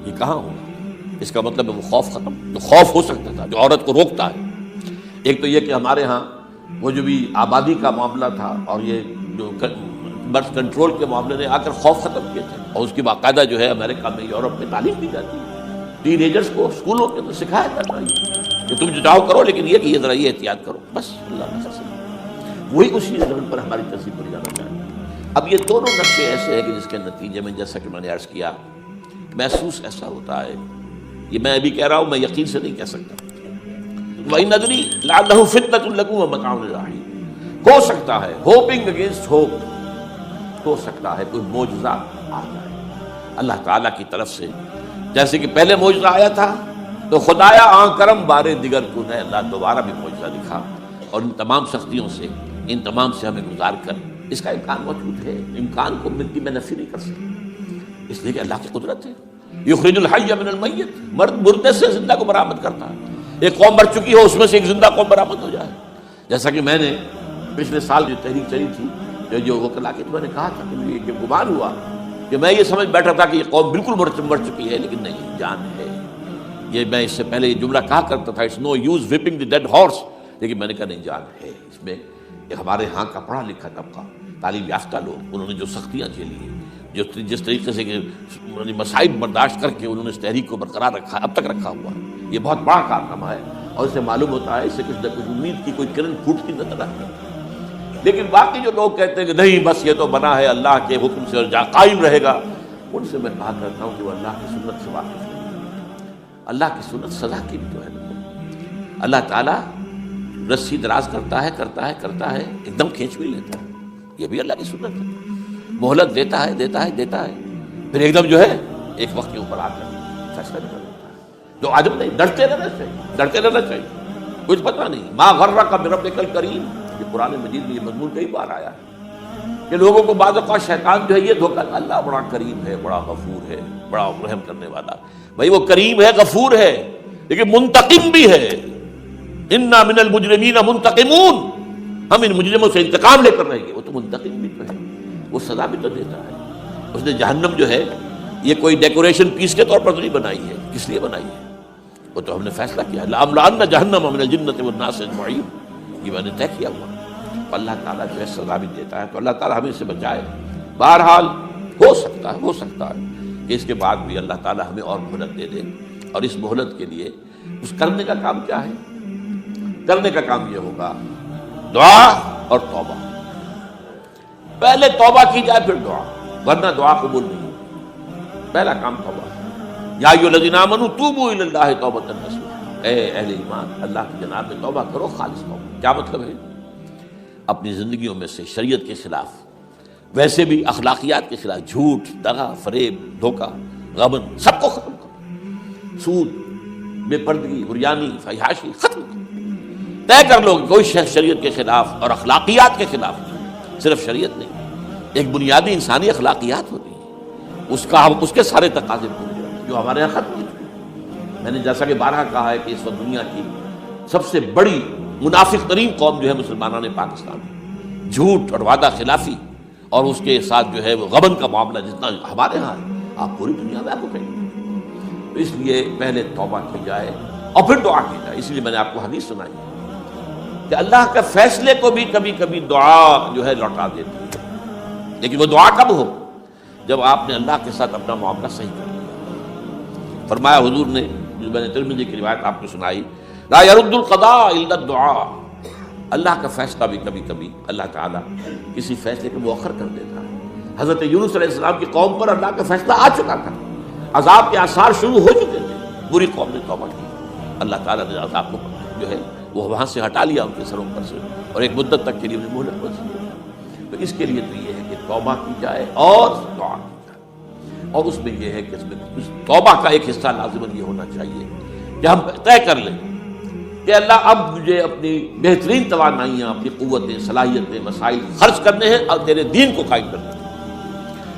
یہ کہاں ہوگا؟ اس کا مطلب ہے وہ خوف ختم. جو خوف ہو سکتا تھا جو عورت کو روکتا ہے، ایک تو یہ کہ ہمارے ہاں وہ جو بھی آبادی کا معاملہ تھا اور یہ جو برتھ کنٹرول کے معاملے نے آ کر خوف ختم کیے تھے، اور اس کی باقاعدہ جو ہے امریکہ میں، یورپ میں تعلیم دی جاتی ہے. ٹین ایجرز کو اسکولوں کے اندر سکھایا جاتا ہے کہ تم جو چاہو کرو، لیکن یہ کہ یہ ذرا یہ احتیاط کرو. بس اللہ کا فضل، وہی اسی زمین پر ہماری تہذیب پر جانا چاہیے. اب یہ دونوں نقشے ایسے ہیں کہ جس کے نتیجے میں جیسا کہ میں نے عرض کیا محسوس ایسا ہوتا ہے. یہ میں ابھی کہہ رہا ہوں، میں یقین سے نہیں کہہ سکتا. وَإِنْ نَدْرِي لَعَلَّهُ فِتْنَةٌ لَكُمْ وَمَتَاعٌ إِلَىٰ حِينٍ. ہو سکتا ہے ہوپنگ اگینسٹ ہوپ، ہو سکتا ہے کوئی معجزہ آ جائے اللہ تعالیٰ کی طرف سے. جیسے کہ پہلے معجزہ آیا تھا تو خدایا آن کرم بارے دیگر تو نے اللہ دوبارہ بھی معجزہ دکھا، اور ان تمام سختیوں سے، ان تمام سے ہمیں گزار کر اس کا امکان موجود ہے. امکان کو مٹی میں نفی نہیں کر سکتے، اس لیے کہ اللہ کی قدرت ہے. یخرج الحی من المیت، مردے سے زندہ کو برآمد کرتا ہے. ایک قوم مر چکی ہو اس میں سے ایک زندہ قوم برآمد ہو جائے. جیسا کہ میں نے پچھلے سال جو تحریک چلی تھی جو وکلا کی، تو میں نے کہا تھا کہ مجھے یہ گمان ہوا کہ میں یہ سمجھ بیٹھا تھا کہ یہ قوم بالکل مر چکی ہے، لیکن نہیں، جان ہے. یہ میں اس سے پہلے یہ جملہ کہا کرتا تھا، it's no use whipping the dead horse, لیکن میں نے کہا نہیں، جان ہے اس میں. کہ ہمارے ہاں کا پڑھا لکھا طبقہ، تعلیم یافتہ لوگ، انہوں نے جو سختیاں جھیلی ہیں، جو جس طریقے سے مصائب برداشت کر کے انہوں نے اس تحریک کو برقرار رکھا، اب تک رکھا ہوا، یہ بہت بڑا کارنامہ ہے. اور اسے معلوم ہوتا ہے، اس سے کچھ نہ کچھ امید کی کوئی کرن پھوٹتی نظر آتی ہے. لیکن باقی جو لوگ کہتے ہیں کہ نہیں بس یہ تو بنا ہے اللہ کے حکم سے اور جا قائم رہے گا، ان سے میں کہا کرتا ہوں کہ وہ اللہ کی سنت سے واقف نہیں. اللہ کی سنت سزا کی بھی تو ہے. اللہ تعالیٰ رسی دراز کرتا ہے، ایک دم کھینچ بھی لیتا ہے. یہ بھی اللہ کی سنت ہے. مہلت دیتا ہے، پھر ایک دم جو ہے ایک وقت کے اوپر آ کر فیصلہ کر دیتا ہے. جو عجب نہیں، ڈرتے رہنا چاہیے. کچھ پتہ نہیں. ما غرک بربک الکریم، یہ قرآن مجید میں یہ مضمون کئی بار آیا ہے کہ لوگوں کو بعض اوقات شیطان جو ہے یہ دھوکہ، اللہ بڑا کریم ہے، بڑا غفور ہے، بڑا رحم کرنے والا. بھائی وہ کریم ہے، غفور ہے، لیکن منتقم بھی ہے. انا من المجرمین منتقمون، ہم ان مجرموں سے انتقام لے کر رہیں گے. وہ تو منتقم بھی تو ہے، وہ سزا بھی تو دیتا ہے. اس نے جہنم جو ہے یہ کوئی ڈیکوریشن پیس کے طور پر تو نہیں بنائی ہے. کس لیے بنائی ہے؟ وہ تو ہم نے فیصلہ کیا، لَأَمْلَأَنَّ جَهَنَّمَ مِنَ الْجِنَّةِ وَالنَّاسِ أَجْمَعِينَ، یہ میں نے طے کیا ہوا. تو اللہ تعالیٰ جو ہے سزا بھی دیتا ہے. تو اللہ تعالیٰ ہمیں اسے بچائے. بہرحال ہو سکتا ہے کہ اس کے بعد بھی اللہ تعالیٰ ہمیں اور مہلت دے دے. اور اس مہلت کے لیے اس کرنے کا کام کیا ہے؟ کرنے کا کام یہ ہوگا دعا اور توبہ. پہلے توبہ کی جائے پھر دعا، ورنہ دعا قبول نہیں. پہلا کام توبہ. یا ایھا الذین آمنوا توبوا الی اللہ توبۃ نصوحا، اے اہل ایمان اللہ کی جناب میں توبہ کرو، خالص توبہ. کیا مطلب ہے؟ اپنی زندگیوں میں سے شریعت کے خلاف، ویسے بھی اخلاقیات کے خلاف، جھوٹ، دغا، فریب، دھوکہ، غبن، سب کو ختم کرو. سود، بے پردگی، عریانی، فحاشی ختم کرو. طے کر لو کہ کوئی شریعت کے خلاف اور اخلاقیات کے خلاف. صرف شریعت نہیں، ایک بنیادی انسانی اخلاقیات ہوتی ہیں، اس کے سارے تقاضے پورے جو ہمارے یہاں ختم ہو چکے. میں نے جیسا کہ بارہا کہا ہے کہ اس وقت دنیا کی سب سے بڑی منافق ترین قوم جو ہے مسلمانان پاکستان، جھوٹ اور وعدہ خلافی اور اس کے ساتھ جو ہے وہ غبن کا معاملہ جتنا ہمارے ہاں ہے، آپ پوری دنیا میں آپ کو کہیں گے. تو اس لیے پہلے توبہ کی جائے اور پھر دعا کی جائے. اس لیے میں نے آپ کو حدیث سنائی کہ اللہ کے فیصلے کو بھی کبھی کبھی دعا جو ہے لوٹا دیتی ہے. لیکن وہ دعا کب ہو؟ جب آپ نے اللہ کے ساتھ اپنا معاملہ صحیح کر لیا. فرمایا حضور نے، جو میں نے ترمذی کی روایت آپ کو سنائی، لا يرد القضاء الا الدعاء. اللہ کا فیصلہ بھی کبھی کبھی اللہ تعالیٰ کسی فیصلے کو مؤخر کر دیتا ہے. حضرت یونس علیہ السلام کی قوم پر اللہ کا فیصلہ آ چکا تھا، عذاب کے آثار شروع ہو چکے تھے، پوری قوم نے توبہ کی، اللہ تعالیٰ نے عذاب کو جو ہے وہ وہاں سے ہٹا لیا ان کے سروں پر سے اور ایک مدت تک کے لیے انہیں مہلت بخشی۔ تو اس کے لیے تو یہ ہے کہ توبہ کی جائے اور دعا کی جائے، اور اس میں یہ ہے کہ اس توبہ کا ایک حصہ لازماً یہ ہونا چاہیے کہ ہم طے کر لیں کہ اللہ اب مجھے اپنی بہترین توانائیاں، اپنی قوتیں، صلاحیتیں، مسائل خرچ کرنے ہیں اور تیرے دین کو قائم کرنے ہیں۔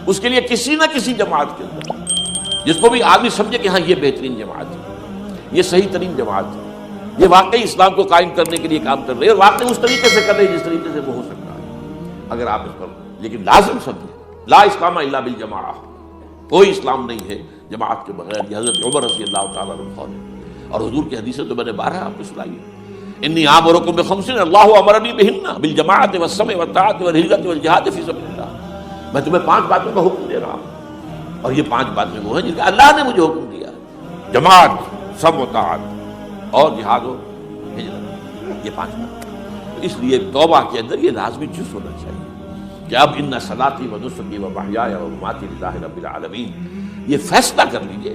اس کے لیے کسی نہ کسی جماعت کے اندر جس کو بھی آدمی سمجھے کہ ہاں یہ بہترین جماعت ہے، یہ صحیح ترین جماعت ہے، یہ واقعی اسلام کو قائم کرنے کے لیے کام کر رہے ہیں اور واقعی اس طریقے سے کر رہے ہیں جس طریقے سے وہ ہو سکتا ہے، اگر آپ اس پر لیکن لازم سمجھیں لا اسلام الا بالجماعہ، کوئی اسلام نہیں ہے جماعت کے بغیر۔ یہ حضرت عمر رضی اللہ تعالیٰ عنہ قول ہے، اور حضور کی حدیثیں تو میں نے 12 آپ کو سنائی ہے، انی آمرکم بخمس اللہ امرنی بہن بالجماعت والسمع والطاعۃ والہجرۃ والجہاد فی سبیل اللہ، میں تمہیں 5 باتوں کا حکم دے رہا ہوں، اور یہ 5 باتیں وہ ہیں جن کا اللہ نے مجھے حکم دیا ہے، جماعت، سمع و طاعت اور جہاد و ہجرت، یہ 5 باتیں۔ تو اس لیے توبہ کے اندر یہ لازمی چیز ہونا چاہیے کہ اب ان صلاتی و نسکی و محیای و مماتی للہ رب العالمین، یہ فیصلہ کر لیجئے۔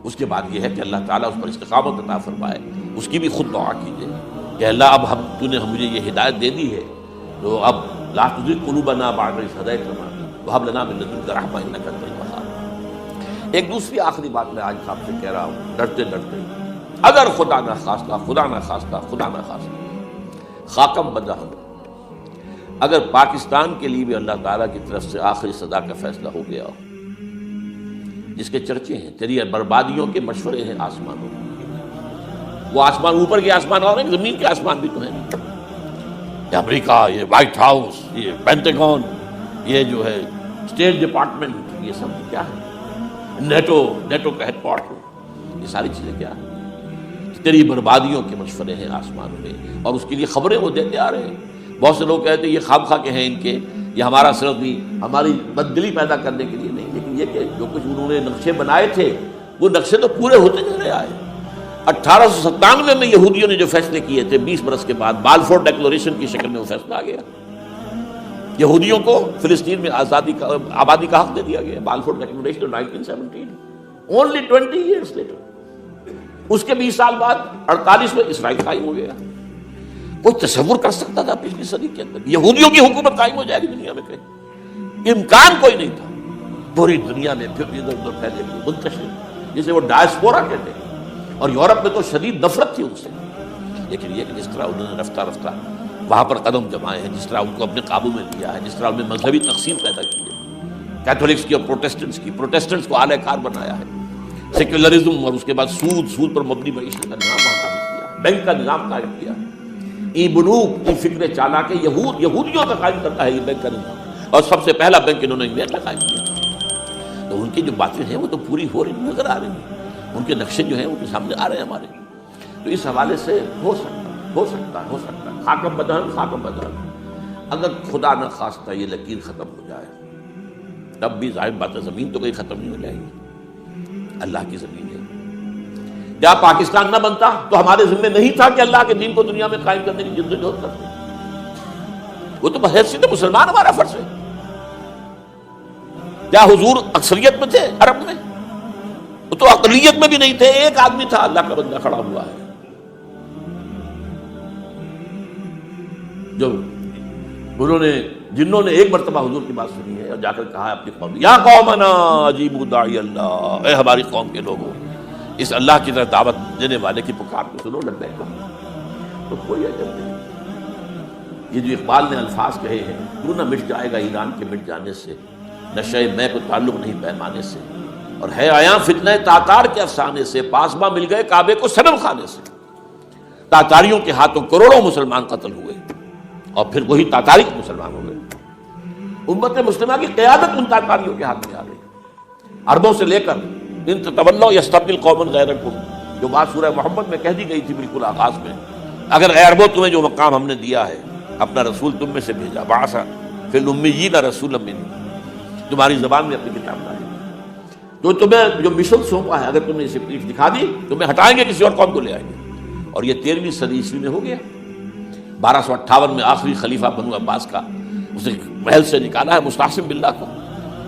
اس کے بعد یہ ہے کہ اللہ تعالیٰ اس پر استقامت عطا فرمائے، اس کی بھی خود دعا کیجئے کہ اللہ اب تو نے مجھے یہ ہدایت دے دی ہے، تو اب لا تزغ قلوبنا بعد إذ هديتنا وهب لنا من لدنك رحمة إنك أنت الوهاب۔ ایک دوسری آخری بات میں آج آپ سے کہہ رہا ہوں ڈرتے ڈرتے، اگر خدا نہ خواستہ خدا نہ خواستہ خاکم بدہم، اگر پاکستان کے لیے بھی اللہ تعالیٰ کی طرف سے آخری سزا کا فیصلہ ہو گیا ہو، جس کے چرچے ہیں، تیری بربادیوں کے مشورے ہیں آسمانوں میں، وہ آسمان اوپر کے آسمان اور ہیں، زمین کے آسمان بھی تو ہیں، یہ امریکہ، یہ وائٹ ہاؤس، یہ پینٹاگون، یہ جو ہے اسٹیٹ ڈپارٹمنٹ، یہ سب کیا ہے، نیٹو کا ہیڈ کوارٹر، یہ ساری چیزیں کیا ہیں، تیری بربادیوں کے مشورے ہیں آسمانوں میں، اور اس کے لیے خبریں وہ دیتے آ رہے ہیں۔ بہت سے لوگ کہتے ہیں یہ خام خواہ کے ہیں ان کے، یہ ہمارا صرف بھی ہماری بددلی پیدا کرنے کے لیے نہیں، لیکن یہ کہ جو کچھ انہوں نے نقشے بنائے تھے وہ نقشے تو پورے ہوتے جا رہے آئے۔ 1897 میں یہودیوں نے جو فیصلے کیے تھے 20 برس کے بعد، بالفور ڈیکلریشن کی شکل میں وہ فیصلہ آ گیا، یہودیوں کو فلسطین میں آبادی کا حق دے دیا گیا، Balfour Declaration 1917، only 20 years later. اس کے 20 سال بعد 48 میں اسرائیل قائم ہو گیا۔ کوئی تصور کر سکتا تھا پچھلی صدی کے اندر یہودیوں کی حکومت قائم ہو جائے گی دنیا میں؟ کہیں امکان کوئی نہیں تھا۔ پوری دنیا میں پھر ادھر ادھر پھیلے ہوئے منتشر، جسے وہ ڈائسپورا کہتے ہیں، اور یورپ میں تو شدید نفرت تھی ان سے، لیکن یہ کہ جس طرح انہوں نے رفتہ رفتہ وہاں پر قدم جمائے ہیں، جس طرح ان کو اپنے قابو میں لیا ہے، جس طرح ان میں مذہبی تقسیم پیدا کی ہے، کیتھولکس کی اور پروٹیسٹنٹس کو اعلی کار بنایا ہے، سیکولرزم اور اس کے بعد سود پر مبنی معیشت کا نظام وہاں قائم کیا، بینک کا نظام قائم کیا، ای بنوک، ای فکر چالاک یہودیوں کا قائم کرتا ہے یہ بینک کا نظام، اور سب سے پہلا بینک انہوں نے انگلینڈ میں قائم کیا۔ تو ان کی جو باتیں ہیں وہ تو پوری ہو رہی نظر آ رہی ہیں، ان کے نقشے جو ہیں وہ تو سامنے آ رہے ہیں ہمارے۔ تو اس حوالے سے ہو سکتا ہے خاکم بدہن، اگر خدا نہ خواستہ یہ لکیر ختم ہو جائے، تب بھی ظاہر بات ہے زمین تو کوئی ختم نہیں ہو جائے گی، اللہ کی زمین ہے۔ کیا پاکستان نہ بنتا تو ہمارے ذمہ نہیں تھا کہ اللہ کے دین کو دنیا میں قائم کرنے کی جدوجہد کرتے؟ وہ تو بحیثیت مسلمان ہمارا فرض ہے۔ کیا حضور اکثریت میں تھے عرب میں؟ وہ تو اقلیت میں بھی نہیں تھے، ایک آدمی تھا اللہ کا بندہ کھڑا ہوا ہے، جو جنہوں نے ایک مرتبہ حضور کی بات سنی ہے اور جا کر کہا ہے اپنی قوم، یا قومنا اجیبوا داعی اللہ، اے ہماری قوم کے لوگوں، اس اللہ کی طرف دعوت دینے والے کی پکار کو سنو، لبیک کہو۔ تو کوئی عجب نہیں، یہ جو اقبال نے الفاظ کہے ہیں، تو نہ مٹ جائے گا ایران کے مٹ جانے سے، نشے میں کو تعلق نہیں پیمانے سے، اور ہے آیا فتنہ تاتار کے افسانے سے، پاسباں مل گئے کعبے کو صنم خانے سے۔ تاتاریوں کے ہاتھوں کروڑوں مسلمان قتل ہوئے، اور پھر وہی تاتاری مسلمان ہو گئے۔ امت مسلمہ کی قیادت ان تاتاریوں کے ہاتھ میں آ گئی، عربوں سے لے کر ان تتولوا یستبدل قوما غیرکم، جو بات سورہ محمد میں کہہ دی گئی تھی بالکل آغاز میں، اگر اے عربوں تمہیں جو مقام ہم نے دیا ہے، اپنا رسول تم میں سے بھیجا، بعث فی الامیین رسولا منہم، تمہاری زبان میں اپنی کتاب ڈالی، تو تمہیں جو مشن سونپا ہے، اگر تم نے اسے پیٹھ دکھا دی، تمہیں ہٹائیں گے، کسی اور قوم کو لے آئیں گے۔ اور یہ 13ویں صدی عیسوی میں ہو گیا۔ 1258 میں آخری خلیفہ بنو عباس کا اسے محل سے نکالا ہے مستعصم باللہ کو،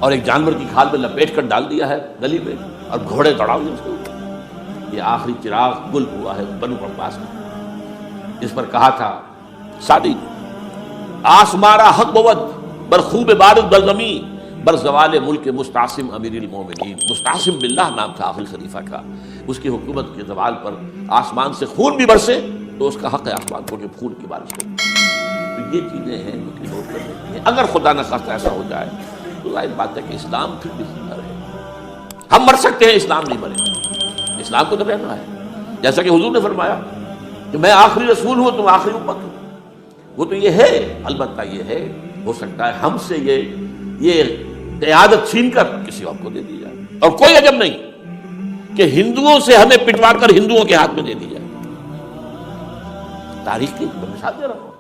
اور ایک جانور کی کھال میں لپیٹ کر ڈال دیا ہے گلی میں، اور گھوڑے دوڑا ہوئے اس کو۔ یہ آخری چراغ گل ہوا ہے بنو عباس کا۔ جس پر کہا تھا سادی آسمارا حق بود بر خوب بارد بر زمین بر زوال ملک مستعصم امیر المومنین. مستعصم باللہ نام تھا آخری خلیفہ کا. اس کی حکومت کے زوال پر آسمان سے خون بھی برسے تو اس کا حق ہے آسمان کو کہ خون کی بارش کرے. تو یہ چیزیں ہیں جو کہ نوٹ کرنے کی ہیں. اگر خدا نہ خواستہ ایسا ہو جائے تو ظاہر بات ہے کہ اسلام پھر بھی زندہ رہے. ہم مر سکتے ہیں، اسلام نہیں مرے. اسلام کو تو رہنا ہے. جیسا کہ حضور نے فرمایا کہ میں آخری رسول ہوں، تم آخری امت ہو. وہ تو یہ ہے، البتہ یہ ہے ہو سکتا ہے ہم سے یہ قیادت چھین کر کسی اور کو دے دی جائے. اور کوئی عجب نہیں کہ ہندوؤں سے ہمیں پٹوا کر ہندوؤں کے ہاتھ میں دے دی جائے. تاریخ کی مثال دے رہا ہوں.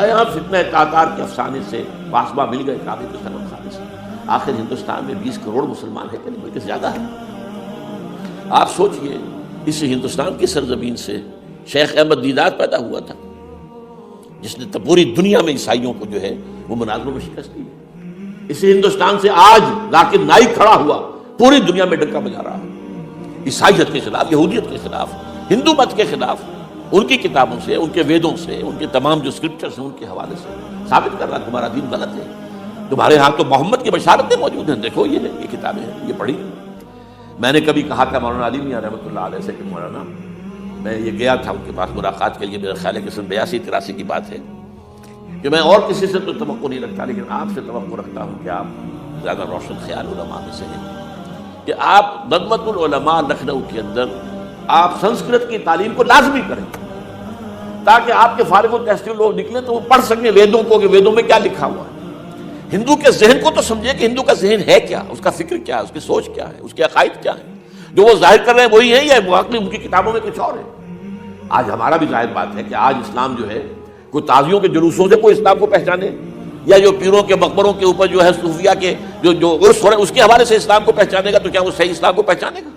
یہاں فتنہ تاتار کے افسانے سے واسبہ مل گئے کعبے کے صنم خانے سے. آخر ہندوستان میں 20 کروڑ مسلمان ہیں کہ نہیں، بلکہ زیادہ ہے. آپ سوچئے اس ہندوستان کی سرزمین سے شیخ احمد دیدات پیدا ہوا تھا، جس نے پوری دنیا میں عیسائیوں کو جو ہے وہ مناظروں میں شکست دی. اسی ہندوستان سے آج ذاکر نائک کھڑا ہوا، پوری دنیا میں ڈنکا بجا رہا ہے عیسائیت کے خلاف، یہودیت کے خلاف، ہندو مت کے خلاف. ان کی کتابوں سے، ان کے ویدوں سے، ان کے تمام جو اسکرپچرز ہیں ان کے حوالے سے ثابت کر رہا ہے تمہارا دین غلط ہے. تمہارے ہاں تو محمد کی بشارتیں موجود ہیں، دیکھو یہ کتابیں ہیں، یہ پڑھی. میں نے کبھی کہا تھا مولانا علی میاں رحمۃ اللہ علیہ سے کہ مولانا میں یہ گیا تھا ان کے پاس ملاقات کے لیے، میرا خیال ہے کہ سن 82-83 کی بات ہے، کہ میں اور کسی سے تو توقع نہیں رکھتا لیکن آپ سے توقع رکھتا ہوں کہ آپ زیادہ روشن خیال علماء میں سے ہیں، کہ آپ ندوۃ العلماء لکھنؤ کے اندر آپ سنسکرت کی تعلیم کو لازمی کریں تاکہ آپ کے فارغ التحصیل لوگ نکلیں تو وہ پڑھ سکیں ویدوں کو کہ ویدوں میں کیا لکھا ہوا ہے. ہندو کے ذہن کو تو سمجھے کہ ہندو کا ذہن ہے کیا، اس کا فکر کیا ہے، اس کی سوچ کیا ہے، اس کے عقائد کیا ہیں. جو وہ ظاہر کر رہے ہیں وہی ہیں یا واقعی ان کی کتابوں میں کچھ اور ہے. آج ہمارا بھی ظاہر بات ہے کہ آج اسلام جو ہے کوئی تازیوں کے جلوسوں سے کوئی اسلام کو پہچانے یا جو پیروں کے مقبروں کے اوپر جو ہے صوفیہ کے جو عرس ہو رہے ہیں اس کے حوالے سے اسلام کو پہچانے گا تو کیا وہ صحیح اسلام کو پہچانے گا؟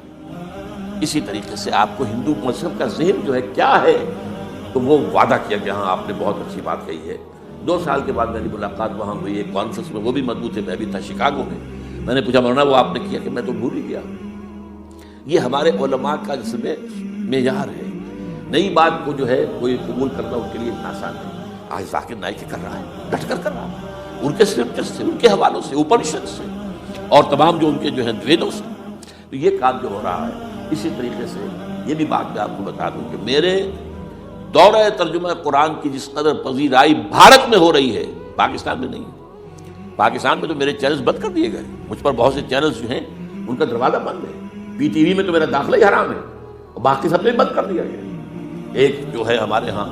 اسی طریقے سے آپ کو ہندو مذہب کا ذہن جو ہے کیا ہے، تو وہ وعدہ کیا کہ ہاں آپ نے بہت اچھی بات کہی ہے. 2 سال کے بعد میری ملاقات وہاں ہوئی ایک کانفرنس میں، وہ بھی مضبوط ہے، میں بھی تھا شکاگو میں. میں نے پوچھا مولانا وہ آپ نے کیا؟ کہ میں تو بھول ہی گیا. یہ ہمارے علماء کا جس میں معیار ہے. نئی بات کو جو ہے کوئی قبول کرنا ان کے لیے اتنا آسان نہیں. آج ذاکر نائک کر رہا ہے، ڈٹ کر کر رہا ہے، ان کے اسکرپچر سے، ان کے حوالوں سے، اپنشد سے اور تمام جو ان کے جو ہے ویدوں سے. تو یہ کام جو ہو رہا ہے اسی طریقے سے یہ بھی بات میں آپ کو بتا دوں کہ میرے دورہ ترجمہ قرآن کی جس قدر پذیرائی بھارت میں ہو رہی ہے پاکستان میں نہیں ہے. پاکستان میں تو میرے چینلز بند کر دیے گئے، مجھ پر بہت سے چینلز جو ہیں ان کا دروازہ بند ہے. پی ٹی وی میں تو میرا داخلہ ہی حرام ہے اور باقی سب نے بند کر دیا گیا. ایک جو ہے ہمارے ہاں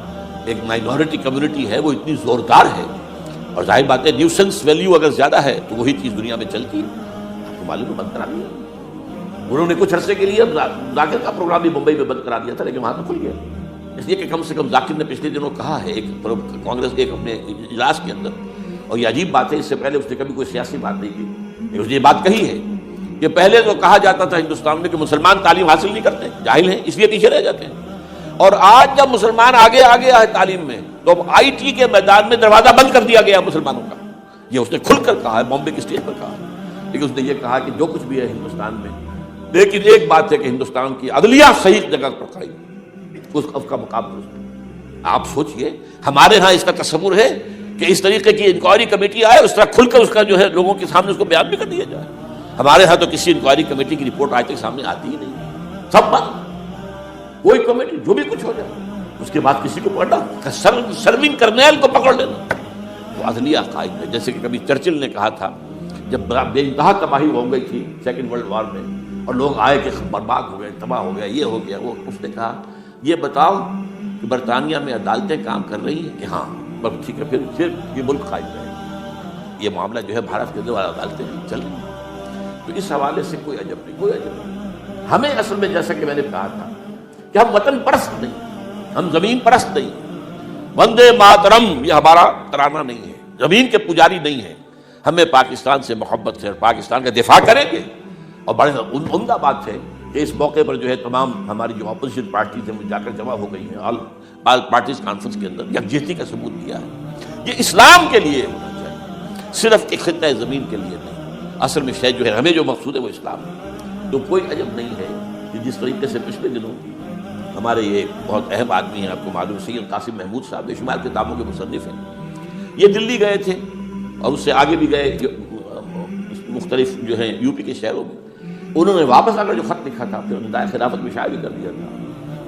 ایک مائنورٹی کمیونٹی ہے وہ اتنی زوردار ہے اور ظاہر بات ہے نیوسنس ویلیو اگر زیادہ ہے تو وہی چیز دنیا میں چلتی ہے. آپ کو معلوم ہے بند کرا دیا انہوں نے. کچھ عرصے کے لیے ذاکر کا پروگرام بھی ممبئی میں بند کرا دیا تھا لیکن وہاں تو کھل گیا، اس لیے کہ کم سے کم ذاکر نے پچھلے دنوں کہا ہے ایک کانگریس ایک اپنے اجلاس کے اندر، اور یہ عجیب بات ہے اس سے پہلے اس نے کبھی کوئی سیاسی بات نہیں کی، اس نے یہ بات کہی ہے کہ پہلے تو کہا جاتا تھا ہندوستان میں کہ مسلمان تعلیم حاصل نہیں کرتے، جاہل ہیں اس لیے پیچھے رہ جاتے ہیں، اور آج جب مسلمان آگے آ گیا ہے تعلیم میں تو آئی ٹی کے میدان میں دروازہ بند کر دیا گیا مسلمانوں کا. یہ اس نے کھل کر کہا ہے، بامبے کی اسٹیج پر کہا ہے. لیکن اس نے یہ کہا کہ جو کچھ بھی ہے ہندوستان میں، لیکن ایک بات ہے کہ ہندوستان کی عدلیہ صحیح جگہ پر کھڑی، اس کا مقام درست. آپ سوچئے ہمارے ہاں اس کا تصور ہے کہ اس طریقے کی انکوائری کمیٹی آئے اس طرح کھل کر اس کا جو ہے لوگوں کے سامنے اس کو بیان بھی کر دیا جائے. ہمارے ہاں تو کسی انکوائری کمیٹی کی رپورٹ آج تک سامنے آتی ہی نہیں، سب بند. کوئی کمیٹی جو بھی کچھ ہو جائے اس کے بعد کسی کو پکڑنا، سرونگ کرنیل کو پکڑ لینا. وہ عدلیہ قائم ہے. جیسے کہ کبھی چرچل نے کہا تھا جب بے انتہا تباہی ہو گئی تھی سیکنڈ ورلڈ وار میں اور لوگ آئے کہ برباد ہو گئے، تباہ ہو گیا، یہ ہو گیا وہ، اس نے کہا یہ بتاؤ کہ برطانیہ میں عدالتیں کام کر رہی ہیں کہ ہاں، بس ٹھیک ہے، پھر یہ ملک قائم رہے. یہ معاملہ جو ہے بھارت کے اندر عدالتیں چل رہی ہیں. تو اس حوالے سے کوئی عجب نہیں، کوئی عجب نہیں. ہمیں اصل میں جیسا کہ میں نے کہا تھا کہ ہم وطن پرست نہیں، ہم زمین پرست نہیں. وندے ماترم یہ ہمارا ترانہ نہیں ہے، زمین کے پجاری نہیں ہے. ہمیں پاکستان سے محبت ہے اور پاکستان کا دفاع کریں گے. اور بڑے عمدہ بات ہے کہ اس موقع پر جو ہے تمام ہماری جو اپوزیشن پارٹیز ہیں وہ جا کر جمع ہو گئی ہیں، آل پارٹیز کانفرنس کے اندر یکجہتی کا ثبوت دیا ہے. یہ اسلام کے لیے ہونا چاہیے، صرف ایک خطہ زمین کے لیے نہیں. اصل میں شاید جو ہے ہمیں جو مقصود ہے وہ اسلام ہے. تو کوئی عجب نہیں ہے کہ جس طریقے سے پچھلے دنوں ہمارے یہ بہت اہم آدمی ہیں، آپ کو معلوم، سید قاسم محمود صاحب بے شمار کتابوں کے مصنف ہیں. یہ دلی گئے تھے اور اس سے آگے بھی گئے مختلف جو ہیں یو پی کے شہروں میں. انہوں نے واپس آ کر جو خط لکھا تھا پھر ندائے خلافت میں شائع بھی کر دیا تھا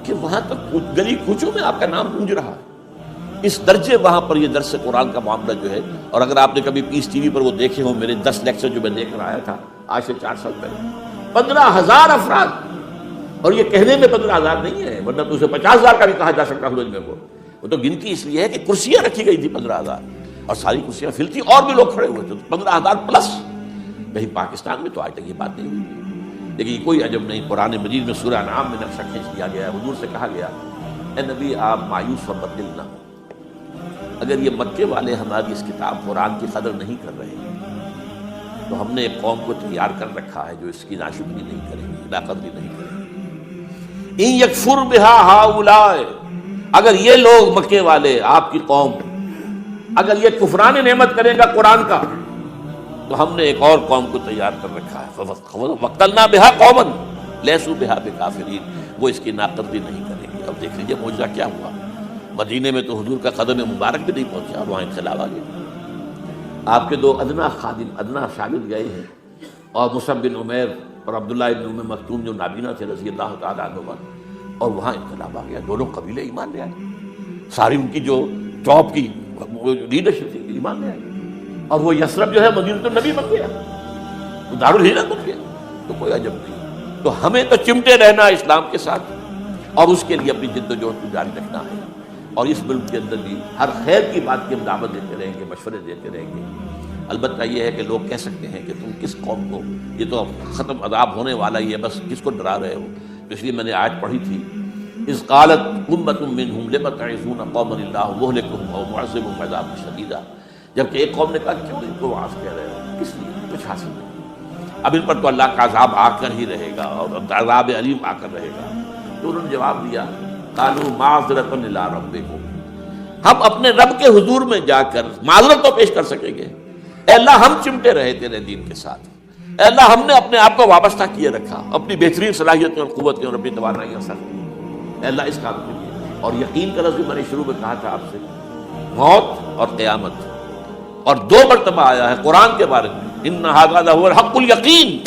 کہ وہاں تک گلی کوچوں میں آپ کا نام گونج رہا ہے. اس درجے وہاں پر یہ درس قرآن کا معاملہ جو ہے. اور اگر آپ نے کبھی پیس ٹی وی پر وہ دیکھے ہوں میرے 10 لیکچر جو میں لے کر آیا تھا آج سے 4 سال پہلے، 15,000 افراد. اور یہ کہنے میں 15,000 نہیں ہے، ورنہ تو اسے 50,000 کا بھی کہا جا سکتا ہے. وہ تو گنتی اس لیے ہے کہ کرسیاں رکھی گئی تھی 15,000 اور ساری کرسیاں فل تھی اور بھی لوگ کھڑے ہوئے تھے 15,000 پلس. کہیں پاکستان میں تو آج تک یہ بات نہیں ہوئی. لیکن کوئی عجب نہیں، قرآن مجید میں سورہ انعام میں نقشہ کھینچ دیا گیا ہے. حضور سے کہا گیا اے نبی آپ مایوس و بدل نہ ہو، اگر یہ مکے والے ہماری اس کتاب قرآن کی قدر نہیں کر رہے تو ہم نے ایک قوم کو تیار کر رکھا ہے جو اس کی ناشکری نہیں کرے گی، ناقدری نہیں کرے گی. ان یکفر بہا ہؤلاء، اگر یہ لوگ مکے والے آپ کی قوم اگر یہ کفران نعمت کرے گا قرآن کا تو ہم نے ایک اور قوم کو تیار کر رکھا ہے. وَقَتَلْنَا بِهَا قَوْمًا لَيْسُوا بِهَا بِكَافِرِينَ، وہ اس کی ناقدری نہیں کریں گے. اب دیکھ لیجیے معجزہ کیا ہوا. مدینے میں تو حضور کا قدم مبارک بھی نہیں پہنچا، وہاں انقلاب آ گیا. آپ کے 2 ادنا خادم، ادنا شاگرد گئے ہیں، اور مصعب بن عمیر اور عبداللہ بن ام مکتوم جو نابینا تھے رضی اللہ تعالیٰ عنہما، اور وہاں انقلاب آ گیا. دونوں قبیلے ایمان لے آئے، ساری ان کی جو ٹاپ کی لیڈرشپ تھی ایمان لے آئے. اور وہ یثرب جو ہے مدینہ النبی بن گیا، تو دارالہجرت بن گیا. تو کوئی عجب نہیں. تو ہمیں تو چمٹے رہنا اسلام کے ساتھ اور اس کے لیے اپنی جد و جہد کو جاری رکھنا ہے. اور اس ملک کے اندر بھی ہر خیر کی بات کی ہم دعوت دیتے رہیں گے، مشورے دیتے رہیں گے. البتہ یہ ہے کہ لوگ کہہ سکتے ہیں کہ تم کس قوم کو، یہ تو ختم عذاب ہونے والا ہی ہے، بس کس کو ڈرا رہے ہو. اس لیے میں نے آیت پڑھی تھی اذ قالت امۃ منہم لم تعظون قوما اللہ مہلکہم او معذبہم عذابا شدیدا. جبکہ ایک قوم نے کہا کیوں ان کو وعظ کہہ رہے ہو، کس لیے، کچھ حاصل نہیں، اب ان پر تو اللہ کا عذاب آ کر ہی رہے گا اور عذاب علیم آ کر رہے گا. تو انہوں نے جواب دیا قالوا معذرۃ الی ربکم، ہم اپنے رب کے حضور میں جا کر معذرت تو پیش کر سکیں گے. اے اللہ ہم چمٹے رہے تیرے دین کے ساتھ، اے اللہ ہم نے اپنے آپ کو وابستہ کیے رکھا اپنی بہترین صلاحیتیں اور قوتیں اور اپنی توانائیاں سر. اے اللہ اس کام کے لیے. اور یقین کا لفظ میں نے شروع میں کہا تھا آپ سے، موت اور قیامت، اور 2 مرتبہ آیا ہے قرآن کے بارے میں ان ھذا لہو الحق الیقین.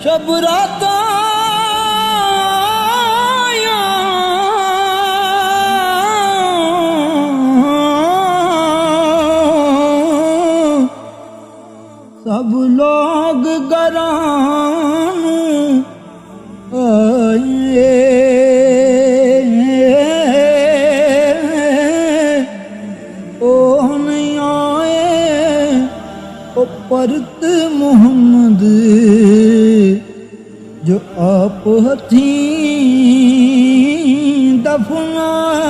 شب رات سب لوگ گران آئے، او نہیں آئے او پرت محمد جو آپ ہتھیں دفنائے.